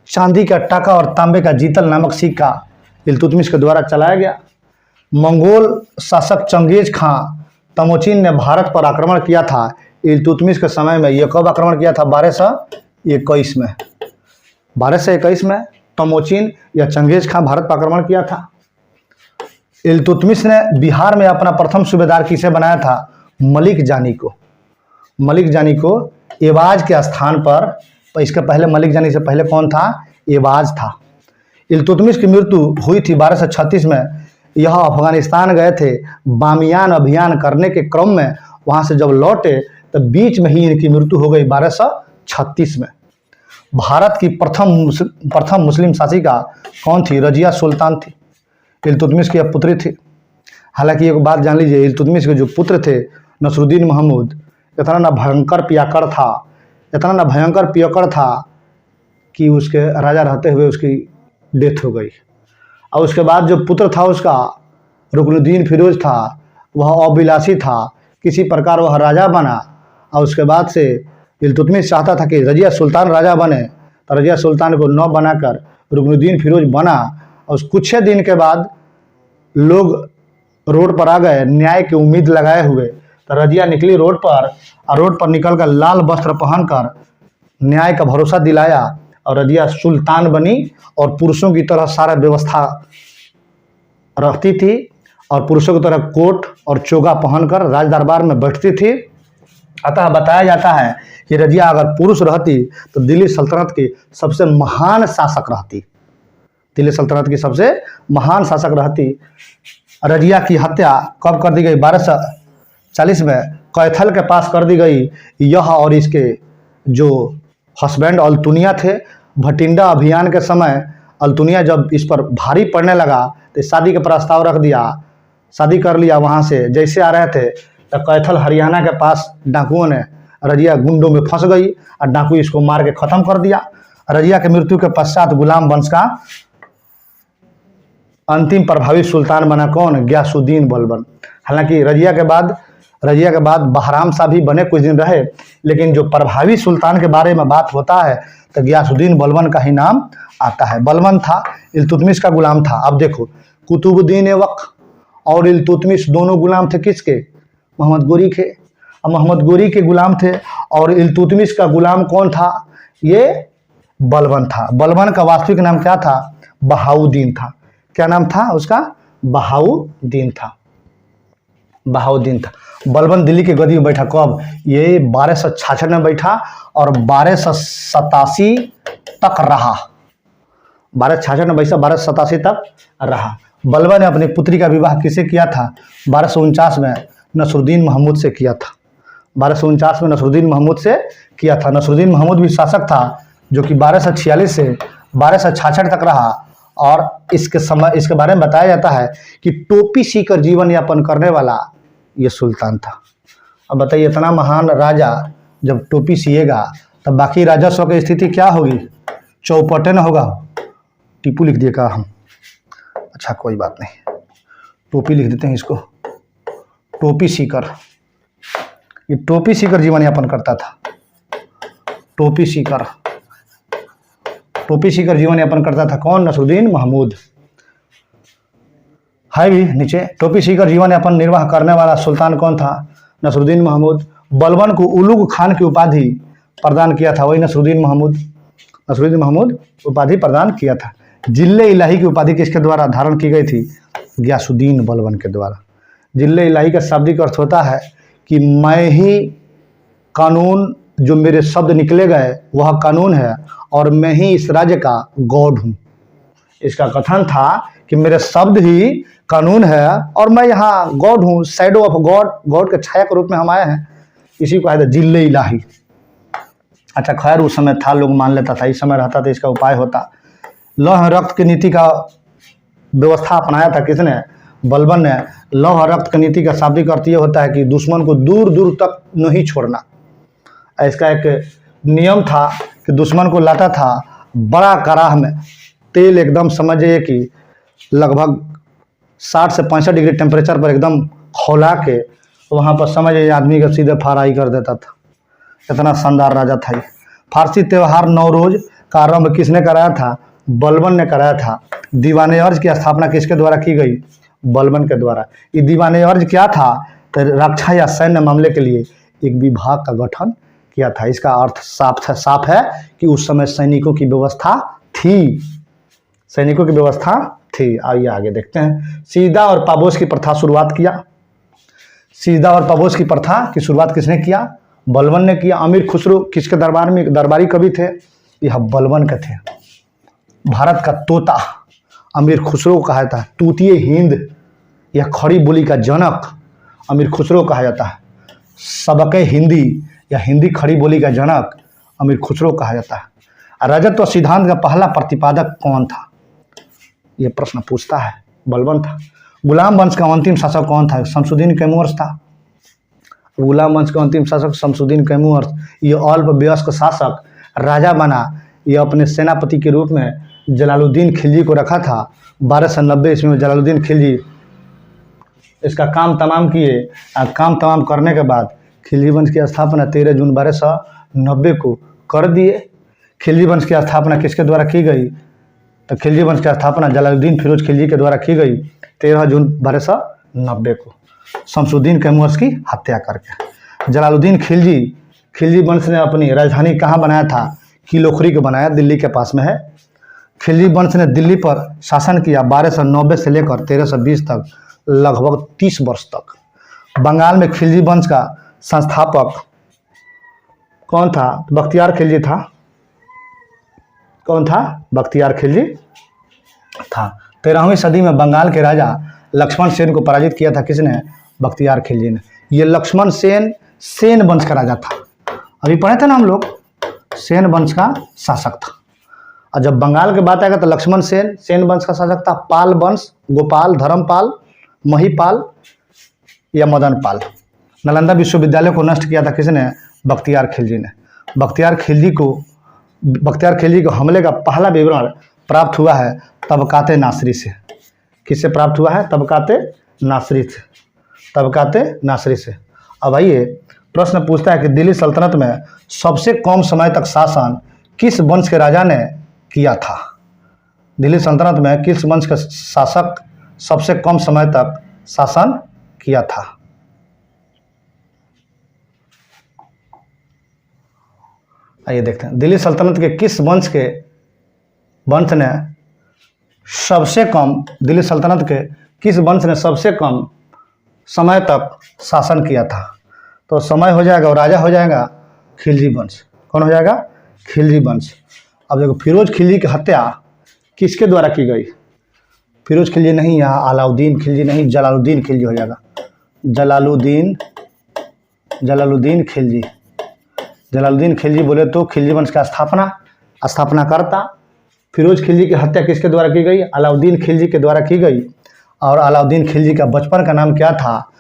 चांदी का टाका और तांबे का जीतल नामक सिक्का इल्तुतमिश के द्वारा चलाया गया। मंगोल शासक चंगेज खां तमोचिन ने भारत पर आक्रमण किया था इल्तुतमिश के समय में। यह कब आक्रमण किया था? 1221 में। 1221 में तमोचिन या चंगेज खां भारत पर आक्रमण किया था। इल्तुतमिश ने बिहार में अपना प्रथम सूबेदार किसे बनाया था? मलिक जानी को। मलिक जानी को एवाज के स्थान पर, इसके पहले मलिक जानी से पहले कौन था? एवाज था। इल्तुतमिश की मृत्यु हुई थी 1236 में। यह अफगानिस्तान गए थे बामियान अभियान करने के क्रम में। वहाँ से जब लौटे तो बीच में ही इनकी मृत्यु हो गई 1236 में। भारत की प्रथम मुस्लिम शासिका कौन थी? रजिया सुल्तान थी। इल्तुतमिश की पुत्री थी। हालांकि एक बात जान लीजिए, इल्तुतमिश के जो पुत्र थे नसरुद्दीन महमूद, इतना ना भयंकर पियाकर था, इतना ना भयंकर पियकर था कि उसके राजा रहते हुए उसकी डेथ हो गई। और उसके बाद जो पुत्र था उसका रुकनुद्दीन फिरोज था, वह अभिलाषी था, किसी प्रकार वह राजा बना। और उसके बाद से इल्तुतमिश चाहता था कि रजिया सुल्तान राजा बने, तो रजिया सुल्तान को न बनाकर रुकनुद्दीन फिरोज बना। और कुछ ही दिन के बाद लोग रोड पर आ गए न्याय की उम्मीद लगाए हुए। तो रजिया निकली रोड पर, और रोड पर निकलकर लाल वस्त्र पहनकर न्याय का भरोसा दिलाया, और रजिया सुल्तान बनी। और पुरुषों की तरह सारा व्यवस्था रखती थी, और पुरुषों की तरह कोट और चोगा पहनकर राज दरबार में बैठती थी। अतः बताया जाता है कि रजिया अगर पुरुष रहती तो दिल्ली सल्तनत की सबसे महान शासक रहती। दिल्ली सल्तनत की सबसे महान शासक रहती। रजिया की हत्या कब कर दी गई? 1240 में कैथल के पास कर दी गई। यह और इसके जो हस्बैंड अल्तुनिया थे, भटिंडा अभियान के समय अल्तुनिया जब इस पर भारी पड़ने लगा तो शादी का प्रस्ताव रख दिया, शादी कर लिया। वहाँ से जैसे आ रहे थे तो कैथल हरियाणा के पास डाकुओं ने, रजिया गुंडों में फंस गई और डाकू इसको मार के ख़त्म कर दिया। रजिया की मृत्यु के पश्चात गुलाम वंश का अंतिम प्रभावी सुल्तान बना कौन? गयासुद्दीन बलबन। हालांकि रजिया के बाद बहराम शाह भी बने, कुछ दिन रहे, लेकिन जो प्रभावी सुल्तान के बारे में बात होता है तो गयासुद्दीन बलबन का ही नाम आता है। बलबन था, इल्तुतमिश का गुलाम था। अब देखो, कुतुबुद्दीन ऐबक और इल्तुतमिश दोनों गुलाम थे किसके? मोहम्मद गोरी के। अब मोहम्मद गोरी के गुलाम थे, और इल्तुतमिश का गुलाम कौन था? ये बलबन था। बलबन का वास्तविक नाम क्या था? बहाउद्दीन था। क्या नाम था उसका? बहाउद्दीन था। बहाउद्दीन था। बलबन दिल्ली के गद्दी में बैठा कब? ये 1266 में बैठा और 1287 तक रहा। 1266 में बैठा, 1287 तक रहा। बलबन ने अपनी पुत्री का विवाह किसे किया था? 1249 में नसरुद्दीन महमूद से किया था। 1249 में नसरुद्दीन महमूद से किया था। नसरुद्दीन महमूद भी शासक था जो कि 1246 से 1266 तक रहा। और इसके बारे में बताया जाता है कि टोपी सीकर जीवन यापन करने वाला ये सुल्तान था। अब बताइए, इतना महान राजा जब टोपी सिएगा तब बाकी राजस्व की स्थिति क्या होगी? चौपटे न होगा। टीपू लिख दिएगा हम, अच्छा कोई बात नहीं, टोपी लिख देते हैं इसको। टोपी सीकर, ये टोपी सीकर जीवन यापन करता था। टोपी सीकर जीवन यापन करता था कौन? नसरुद्दीन महमूद। है भी नीचे। टोपी सीकर जीवन यापन निर्वाह करने वाला सुल्तान कौन था? नसरुद्दीन महमूद। बलबन को उलुग खान की उपाधि प्रदान किया था वही नसरुद्दीन महमूद उपाधि प्रदान किया था। जिले इलाही की उपाधि किसके द्वारा धारण की गई थी? गयासुद्दीन बलबन के द्वारा। जिले इलाही का शाब्दिक अर्थ होता है कि मैं ही कानून, जो मेरे शब्द निकले गए वह कानून है, और मैं ही इस राज्य का गॉड हूँ। इसका कथन था कि मेरे शब्द ही कानून है और मैं यहाँ गॉड हूँ, शैडो ऑफ गॉड, गॉड के छाया के रूप में हम आए हैं। इसी को कहते जिले इलाही। अच्छा खैर उस समय था, लोग मान लेता था, इस समय रहता तो इसका उपाय होता। लौह रक्त की नीति का व्यवस्था अपनाया था किसने? बलबन ने लौह और रक्त की नीति का शाब्दिक अर्थ ये होता है कि दुश्मन को दूर दूर तक नहीं छोड़ना। इसका एक नियम था कि दुश्मन को लाता था बड़ा कड़ाह में तेल, एकदम समझिए कि लगभग 60 से 65 डिग्री टेम्परेचर पर एकदम खौला के वहाँ पर समझिए आदमी का सीधे फ्राई कर देता था। इतना शानदार राजा था ये। फारसी त्यौहार नौरोज का आरंभ किसने कराया था? बलबन ने कराया था। दीवाने अर्ज की स्थापना किसके द्वारा की गई? बलबन के द्वारा। ये दीवाने अर्ज क्या था? तो रक्षा या सैन्य मामले के लिए एक विभाग का गठन किया था। इसका अर्थ साफ है कि उस समय सैनिकों की व्यवस्था थी, सैनिकों की व्यवस्था थी। आइए आगे देखते हैं। सीधा और पाबोस की प्रथा शुरुआत किया। सीधा और पाबोस की प्रथा की शुरुआत किसने किया? बलबन ने किया। अमीर खुसरो किसके दरबार में दरबारी कवि थे? यह बलबन के थे। भारत का तोता अमीर खुसरो कहा जाता है। तूतीय हिंद यह खड़ी बोली का जनक अमीर खुसरो कहा जाता है। सबक हिंदी या हिंदी खड़ी बोली का जनक अमीर खुसरो कहा जाता है। रजत सिद्धांत का पहला प्रतिपादक कौन था? यह प्रश्न पूछता है। बलबन था। गुलाम वंश का अंतिम शासक कौन था? शमसुद्दीन कैमूर था। गुलाम वंश का अंतिम शासक शमसुद्दीन कैमूर। यह अल्प वयस्क शासक राजा बना। यह अपने सेनापति के रूप में जलालुद्दीन खिलजी को रखा था। 1290 ईस्वी में जलालुद्दीन खिलजी इसका काम तमाम किए। काम तमाम करने के बाद खिलजी वंश की स्थापना 13 जून 1290 को कर दिए। खिलजी वंश की स्थापना किसके द्वारा की गई? तो खिलजी वंश की स्थापना जलालुद्दीन फिरोज खिलजी के द्वारा की गई 13 जून 1290 को, शमसुद्दीन कैमूर की हत्या करके। जलालुद्दीन खिलजी वंश ने अपनी राजधानी कहाँ बनाया था? किलोखरी को बनाया, दिल्ली के पास में है। खिलजी वंश ने दिल्ली पर शासन किया 1290 से लेकर 1320 तक, लगभग 30 वर्ष तक। बंगाल में खिलजी वंश का संस्थापक कौन था? बख्तियार खिलजी था। कौन था? बख्तियार खिलजी था। 13वीं सदी में बंगाल के राजा लक्ष्मण सेन को पराजित किया था। किसने? बख्तियार खिलजी ने। ये लक्ष्मण सेन वंश का राजा था। अभी पढ़े थे ना हम लोग, सेन वंश का शासक था। और जब बंगाल की बात आएगा तो लक्ष्मण सेन वंश का शासक था। पाल वंश, गोपाल, धर्मपाल, महिपाल या मदन पाल। नालंदा विश्वविद्यालय को नष्ट किया था किसने? बख्तियार खिलजी ने। बख्तियार खिलजी को हमले का पहला विवरण प्राप्त हुआ है तबकाते नासरी से। किससे प्राप्त हुआ है? तबकाते नासरी से। अब आइए प्रश्न पूछता है कि दिल्ली सल्तनत में सबसे कम समय तक शासन किस वंश के राजा ने किया था? दिल्ली सल्तनत में किस वंश का शासक सबसे कम समय तक शासन किया था? आइए देखते हैं। दिल्ली सल्तनत के किस वंश ने सबसे कम समय तक शासन किया था? तो समय हो जाएगा और राजा हो जाएगा खिलजी वंश। कौन हो जाएगा? खिलजी वंश। अब देखो, फिरोज खिलजी की हत्या किसके द्वारा की गई? फिरोज खिलजी नहीं, यहाँ अलाउद्दीन खिलजी नहीं, जलालुद्दीन खिलजी हो जाएगा। जलालुद्दीन खिलजी बोले तो खिलजी वंश का स्थापना करता। फिरोज खिलजी की हत्या किसके द्वारा की गई? अलाउद्दीन खिलजी के द्वारा की गई। और अलाउद्दीन खिलजी का बचपन का नाम क्या था?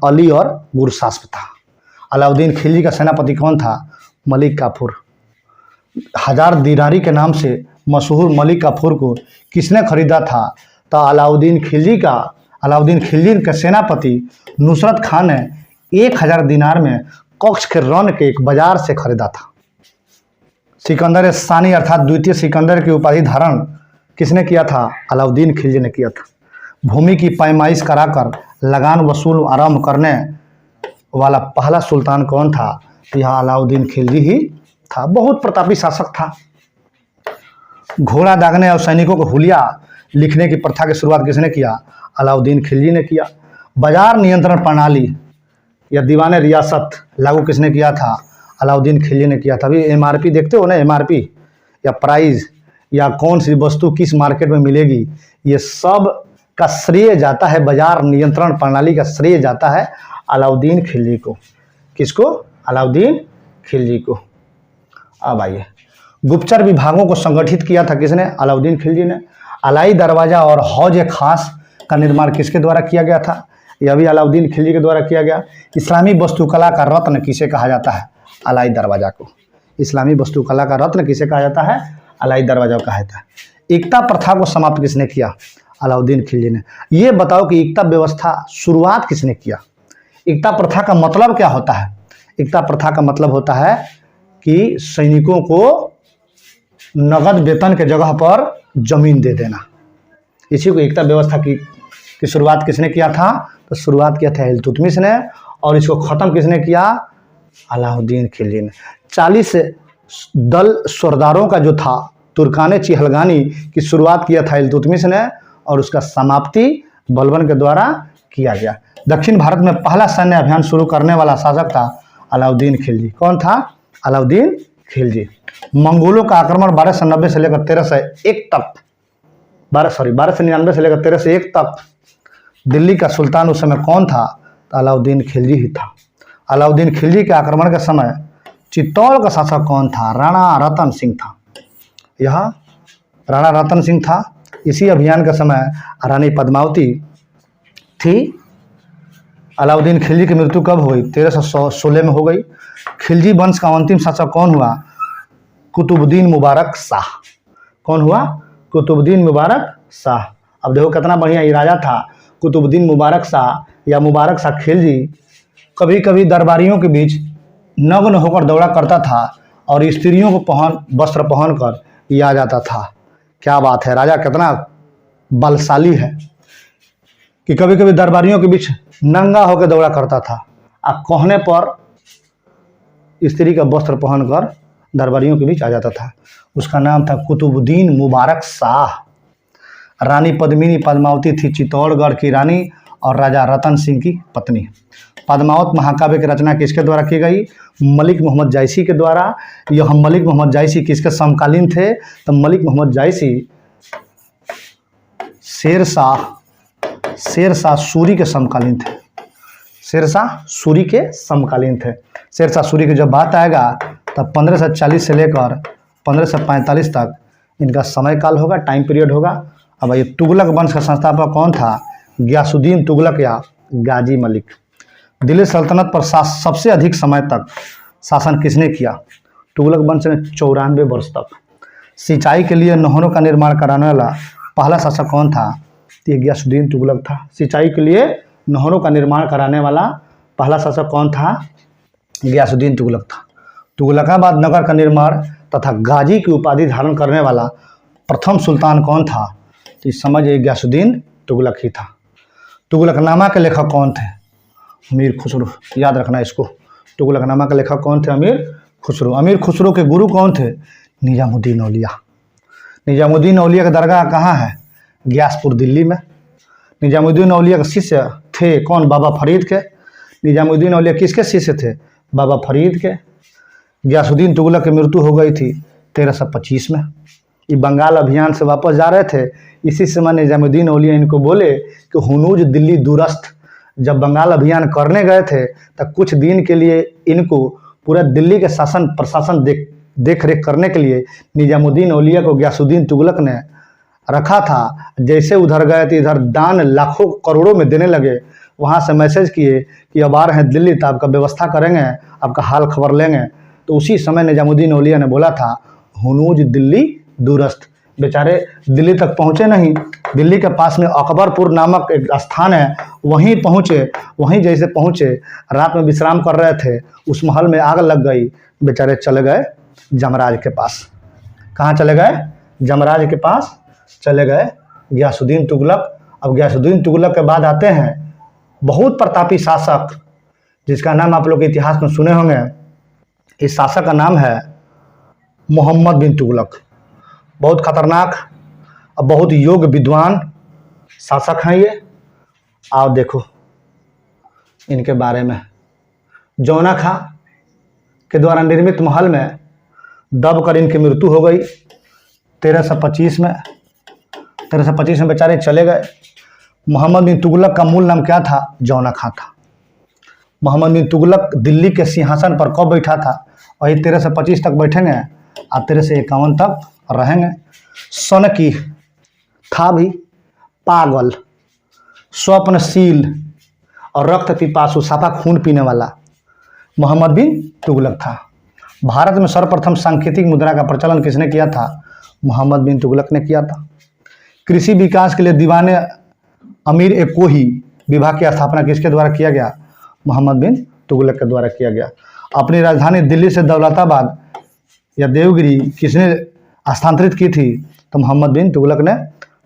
अली और गुरसास्प था। अलाउद्दीन खिलजी का सेनापति कौन था? मलिक काफूर। 1000 दीनारी के नाम से मशहूर मलिक काफूर को किसने खरीदा था? तो अलाउद्दीन खिलजी के सेनापति नुसरत खान ने 1000 दीनार में कक्ष के रन के एक बाजार से खरीदा था। सिकंदर सानी अर्थात द्वितीय सिकंदर की उपाधि धारण किसने किया था? अलाउद्दीन खिलजी ने किया था। भूमि की पैमाइश कराकर लगान वसूल आरंभ करने वाला पहला सुल्तान कौन था? तो यह अलाउद्दीन खिलजी ही था। बहुत प्रतापी शासक था। घोड़ा दागने और सैनिकों को हुलिया लिखने की प्रथा की शुरुआत किसने किया? अलाउद्दीन खिलजी ने किया। बाजार नियंत्रण प्रणाली या दीवाने रियासत लागू किसने किया था? अलाउद्दीन खिलजी ने किया था। अभी MRP देखते हो ना, MRP या प्राइस या कौन सी वस्तु किस मार्केट में मिलेगी, ये सब का श्रेय जाता है, बाजार नियंत्रण प्रणाली का श्रेय जाता है अलाउद्दीन खिलजी को। किसको? अलाउद्दीन खिलजी को। अब आइए, गुप्तचर विभागों को संगठित किया था किसने? अलाउद्दीन खिलजी ने। अलाई दरवाज़ा और हौज खास का निर्माण किसके द्वारा किया गया था? यह भी अलाउद्दीन खिलजी के द्वारा किया गया। इस्लामी वास्तुकला का रत्न किसे कहा जाता है? अलाई दरवाज़ा को। इस्लामी वास्तुकला का रत्न किसे कहा जाता है? अलाई दरवाज़ा को कहा जाता है। एकता प्रथा को समाप्त किसने किया? अलाउद्दीन खिलजी ने। ये बताओ कि एकता व्यवस्था शुरुआत किसने किया? एकता प्रथा का मतलब क्या होता है? एकता प्रथा का मतलब होता है कि सैनिकों को नगद वेतन के जगह पर जमीन दे देना। इसी को एकता व्यवस्था की शुरुआत किसने किया था? तो शुरुआत किया था इल्तुतमिश ने, और इसको ख़त्म किसने किया? अलाउद्दीन खिलजी ने। 40 दल सरदारों का जो था तुर्कान चिहलगानी की शुरुआत किया था इल्तुतमिश ने, और उसका समाप्ति बलबन के द्वारा किया गया। दक्षिण भारत में पहला सैन्य अभियान शुरू करने वाला शासक था अलाउद्दीन खिलजी। कौन था? अलाउद्दीन खिलजी। मंगोलों का आक्रमण 1290 से लेकर 1301 तक 1299 से लेकर 1301 तक दिल्ली का सुल्तान उस समय कौन था? तो अलाउद्दीन खिलजी ही था। अलाउद्दीन खिलजी के आक्रमण के समय चित्तौड़ का शासक कौन था? राणा रतन सिंह था। यह राणा रतन सिंह था। इसी अभियान के समय रानी पद्मावती थी। अलाउद्दीन खिलजी की मृत्यु कब हुई? 1316 में हो गई। खिलजी वंश का अंतिम शासक कौन हुआ? कुतुबुद्दीन मुबारक शाह। कौन हुआ? कुतुबुद्दीन मुबारक शाह। अब देखो कितना बढ़िया ये राजा था कुतुबुद्दीन मुबारक शाह या मुबारक शाह खिलजी। कभी कभी दरबारियों के बीच नग्न होकर दौड़ा करता था और स्त्रियों को वस्त्र पहनकर ये आ जाता था। क्या बात है, राजा कितना बलशाली है कि कभी कभी दरबारियों के बीच नंगा होकर दौड़ा करता था और कहने पर स्त्री का वस्त्र पहनकर दरबारियों के बीच आ जाता था। उसका नाम था कुतुबुद्दीन मुबारक शाह। रानी पद्मिनी पद्मावती थी चित्तौड़गढ़ की रानी और राजा रतन सिंह की पत्नी। पद्मावत महाकाव्य की रचना किसके द्वारा की गई? मलिक मोहम्मद जायसी के द्वारा। यह मलिक मोहम्मद जायसी किसके समकालीन थे? तो मलिक मोहम्मद जायसी शेरशाह सूरी के समकालीन थे। शेरशाह सूरी के समकालीन थे। शेरशाह सूरी की जब बात आएगा तब 1540 से लेकर 1545 तक इनका समय काल होगा, टाइम पीरियड होगा। अब ये तुगलक वंश का संस्थापक कौन था? गियासुद्दीन तुगलक या गाजी मलिक। दिल्ली सल्तनत पर सबसे अधिक समय तक शासन किसने किया? तुगलक वंश ने 94 वर्ष तक। सिंचाई के लिए नहरों का निर्माण कराने वाला पहला शासक कौन था? ये गियासुद्दीन तुगलक था। सिंचाई के लिए नहरों का निर्माण कराने वाला पहला शासक कौन था? गियासुद्दीन तुगलक था। तुगलकाबाद नगर का निर्माण तथा गाजी की उपाधि धारण करने वाला प्रथम सुल्तान कौन था? तो इस समझ गियासुद्दीन तुगलक ही था। तुगलकनामा के लेखक कौन थे? अमीर खुसरो। याद रखना इसको। तुगलकनामा के लेखक कौन थे? अमीर खुसरो। अमीर खुसरो के गुरु कौन थे? निजामुद्दीन औलिया। निजामुद्दीन औलिया का दरगाह कहाँ है? ग्यासपुर दिल्ली में। निजामुद्दीन औलिया के शिष्य थे कौन? बाबा फरीद के। निजामुद्दीन औलिया किसके शिष्य थे? बाबा फरीद के। गियासुद्दीन तुगलक की मृत्यु हो गई थी 1325 में। ये बंगाल अभियान से वापस जा रहे थे। इसी समय निजामुद्दीन औलिया इनको बोले कि हुनूज दिल्ली दूरस्थ। जब बंगाल अभियान करने गए थे तब कुछ दिन के लिए इनको पूरा दिल्ली के शासन प्रशासन देख रेख करने के लिए निजामुद्दीन औलिया को गियासुद्दीन तुगलक ने रखा था। जैसे उधर गए थे इधर दान लाखों करोड़ों में देने लगे। वहाँ से मैसेज किए कि अब आ रहे हैं दिल्ली तो आपका व्यवस्था करेंगे, आपका हाल खबर लेंगे। तो उसी समय निजामुद्दीन औलिया ने बोला था हुनूज दिल्ली दूरस्थ। बेचारे दिल्ली तक पहुँचे नहीं। दिल्ली के पास में अकबरपुर नामक एक स्थान है, वहीं पहुँचे। वहीं जैसे पहुँचे रात में विश्राम कर रहे थे, उस महल में आग लग गई। बेचारे चले गए जमराज के पास। कहाँ चले गए? जमराज के पास चले गए गियासुद्दीन तुगलक। अब गियासुद्दीन तुगलक के बाद आते हैं बहुत प्रतापी शासक जिसका नाम आप लोग इतिहास में सुने होंगे। इस शासक का नाम है मोहम्मद बिन तुगलक। बहुत खतरनाक और बहुत योग्य विद्वान शासक हैं ये। आओ देखो इनके बारे में। जौना खां के द्वारा निर्मित महल में दबकर इनकी मृत्यु हो गई 1325 में। 1325 में बेचारे चले गए। मोहम्मद बिन तुगलक का मूल नाम क्या था? जौना खां था। मोहम्मद बिन तुगलक दिल्ली के सिंहासन पर कब बैठा था? वही 1325 तक बैठेंगे और 1351 तक रहेंगे। सन की था भी पागल। स्वप्नशील और रक्त पिपासु, साफा खून पीने वाला मोहम्मद बिन तुगलक था। भारत में सर्वप्रथम सांकेतिक मुद्रा का प्रचलन किसने किया था? मोहम्मद बिन तुगलक ने किया था। कृषि विकास के लिए दीवाने अमीर ए कोही विभाग की स्थापना किसके द्वारा किया गया? मोहम्मद बिन तुगलक के द्वारा किया गया। अपनी राजधानी दिल्ली से दौलताबाद या देवगिरी किसने हस्तांतरित की थी? तो मोहम्मद बिन तुगलक ने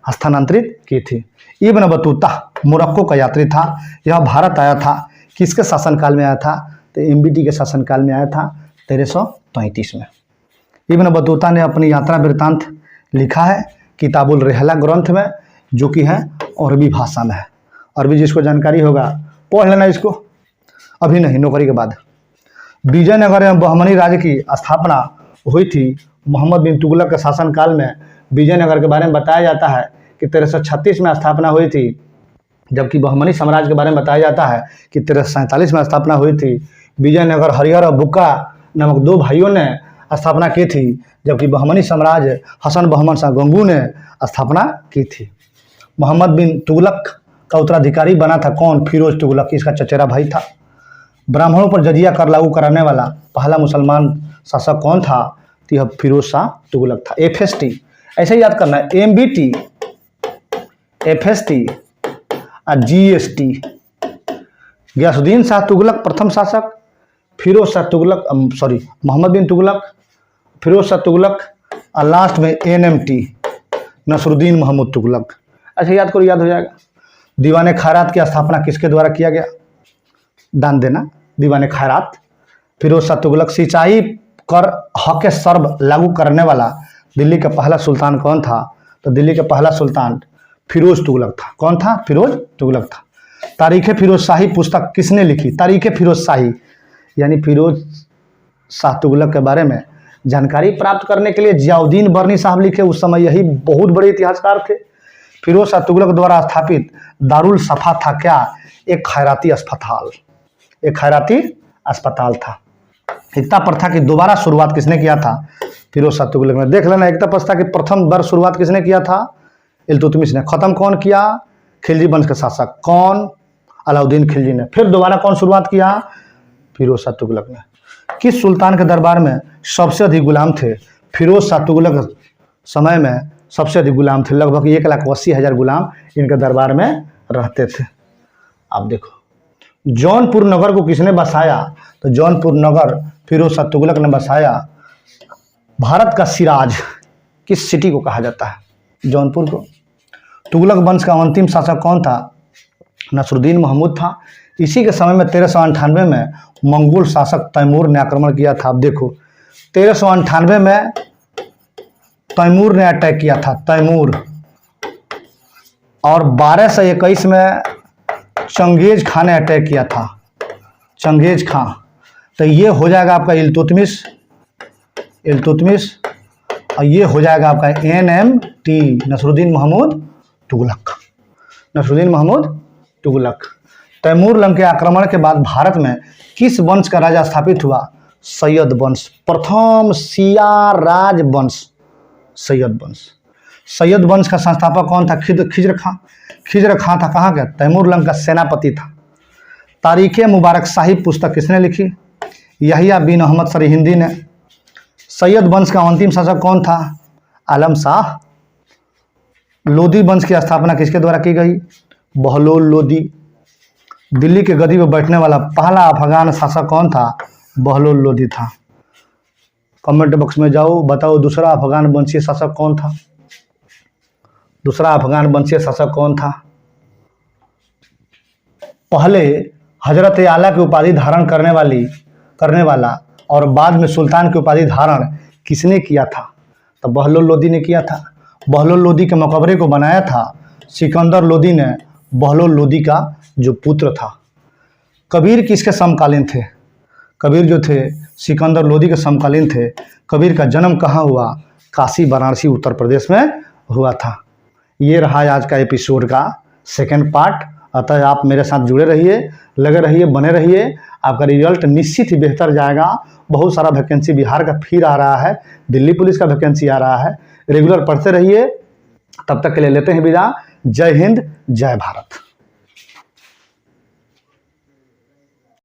हस्तांतरित की थी। इब्न बतूता मोरक्को का यात्री था। यह भारत आया था, किसके शासनकाल में आया था? तो एमबीटी के शासनकाल में आया था 1333 में। इब्न बतूता ने अपनी यात्रा वृत्तांत लिखा है किताबुल रहला ग्रंथ में, जो कि है अरबी भाषा में है। अरबी जिसको जानकारी होगा पढ़ लेना इसको, अभी नहीं, नौकरी के बाद। विजयनगर में बहमनी राज्य की स्थापना हुई थी। मोहम्मद बिन तुगलक के शासनकाल में विजयनगर के बारे में बताया जाता है कि 1336 में स्थापना हुई थी, जबकि बहमनी साम्राज्य के बारे में बताया जाता है कि 1347 में स्थापना हुई थी। विजयनगर हरिहर और बुक्का नामक दो भाइयों ने स्थापना की थी, जबकि बहमनी साम्राज्य हसन बहमन शाह गंगू ने स्थापना की थी। मोहम्मद बिन तुगलक का उत्तराधिकारी बना था कौन? फिरोज तुगलक, इसका चचेरा भाई था। ब्राह्मणों पर जजिया कर लागू कराने वाला पहला मुसलमान शासक कौन था? तो यह फिरोज शाह तुगलक था। एफएसटी ऐसे याद करना है, एमबीटी, एफएसटी और जीएसटी। गयासुद्दीन शाह तुगलक प्रथम शासक, फिरोज शाह तुगलक, मोहम्मद बिन तुगलक, फिरोज शाह तुगलक और लास्ट में एनएमटी नसरुद्दीन महमूद तुगलक। ऐसे याद करो, याद हो जाएगा। दीवान खैरात की स्थापना किसके द्वारा किया गया? दान देना, दीवान खैरात। फिरोज शाह तुगलक सिंचाई कर हक सर्ब लागू करने वाला दिल्ली का पहला सुल्तान कौन था? तो दिल्ली का पहला सुल्तान फिरोज तुगलक था। कौन था? फिरोज तुगलक था। तारीख फिरोज शाही पुस्तक किसने लिखी? तारीख फिरोज शाही यानी फिरोज शाह तुगलक के बारे में जानकारी प्राप्त करने के लिए जियाउद्दीन बर्नी साहब लिखे। उस समय यही बहुत बड़े इतिहासकार थे। फिरोज शाह तुगलक द्वारा स्थापित दारुल सफा था क्या? एक खैराती अस्पताल, एक खैराती अस्पताल था। एकता प्रथा की दोबारा शुरुआत किसने किया था? फिरोज शाह तुगलक ने। देख लेना, एकता प्रथा की प्रथम बार शुरुआत किसने किया था? इल्तुतमिश ने। खत्म कौन किया? खिलजी वंश के शासक कौन? अलाउद्दीन खिलजी ने। फिर दोबारा कौन शुरुआत किया? फिरोज शाह तुगलक ने। किस सुल्तान के दरबार में सबसे अधिक गुलाम थे? फिरोज शाह तुगलक समय में सबसे अधिक गुलाम थे। लगभग 1,80,000 गुलाम इनके दरबार में रहते थे। आप देखो, जौनपुर नगर को किसने बसाया? तो जौनपुर नगर फिरोज शाह तुगलक ने बसाया। भारत का सिराज किस सिटी को कहा जाता है? जौनपुर को। तुगलक वंश का अंतिम शासक कौन था? नसरुद्दीन महमूद था। इसी के समय में 1398 में मंगोल शासक तैमूर ने आक्रमण किया था। अब देखो, 1398 में तैमूर ने अटैक किया था, तैमूर। और 1221 में चंगेज खान ने अटैक किया था, चंगेज खान। तो ये हो जाएगा आपका इल्तुतमिश, इल्तुतमिश, और ये हो जाएगा आपका एनएमटी नसरुद्दीन महमूद तुगलक, नसरुद्दीन महमूद तुगलक। तैमूर लंग के आक्रमण के बाद भारत में किस वंश का राजा स्थापित हुआ? सैयद वंश। प्रथम शिया राज वंश सैयद वंश। सैयद वंश का संस्थापक कौन था? खिज्र खां। खिज्र खां था कहाँ का? तैमूर लंग का सेनापति था। तारीख मुबारक शाही पुस्तक किसने लिखी? यहिया बिन अहमद सरहिंदी ने। सैयद वंश का अंतिम शासक कौन था? आलम शाह। लोदी वंश की स्थापना किसके द्वारा की गई? बहलोल लोदी। दिल्ली के गद्दी पर बैठने वाला पहला अफगान शासक कौन था? बहलोल लोदी था। कमेंट बॉक्स में जाओ, बताओ दूसरा अफगान वंशीय शासक कौन था? दूसरा अफगान वंशीय शासक कौन था? पहले हजरत आला की उपाधि धारण करने वाला और बाद में सुल्तान की उपाधि धारण किसने किया था? तो बहलोल लोदी ने किया था। बहलोल लोदी के मकबरे को बनाया था सिकंदर लोदी ने, बहलोल लोदी का जो पुत्र था। कबीर किसके समकालीन थे? कबीर जो थे सिकंदर लोदी के समकालीन थे। कबीर का जन्म कहाँ हुआ? काशी वाराणसी उत्तर प्रदेश में हुआ था। ये रहा आज का एपिसोड का सेकंड पार्ट। अतः आप मेरे साथ जुड़े रहिए, लगे रहिए, बने रहिए। आपका रिजल्ट निश्चित ही बेहतर जाएगा। बहुत सारा वैकेंसी बिहार का फिर आ रहा है, दिल्ली पुलिस का वैकेंसी आ रहा है। रेगुलर पढ़ते रहिए। तब तक के लिए लेते हैं विदा। जय हिंद, जय भारत।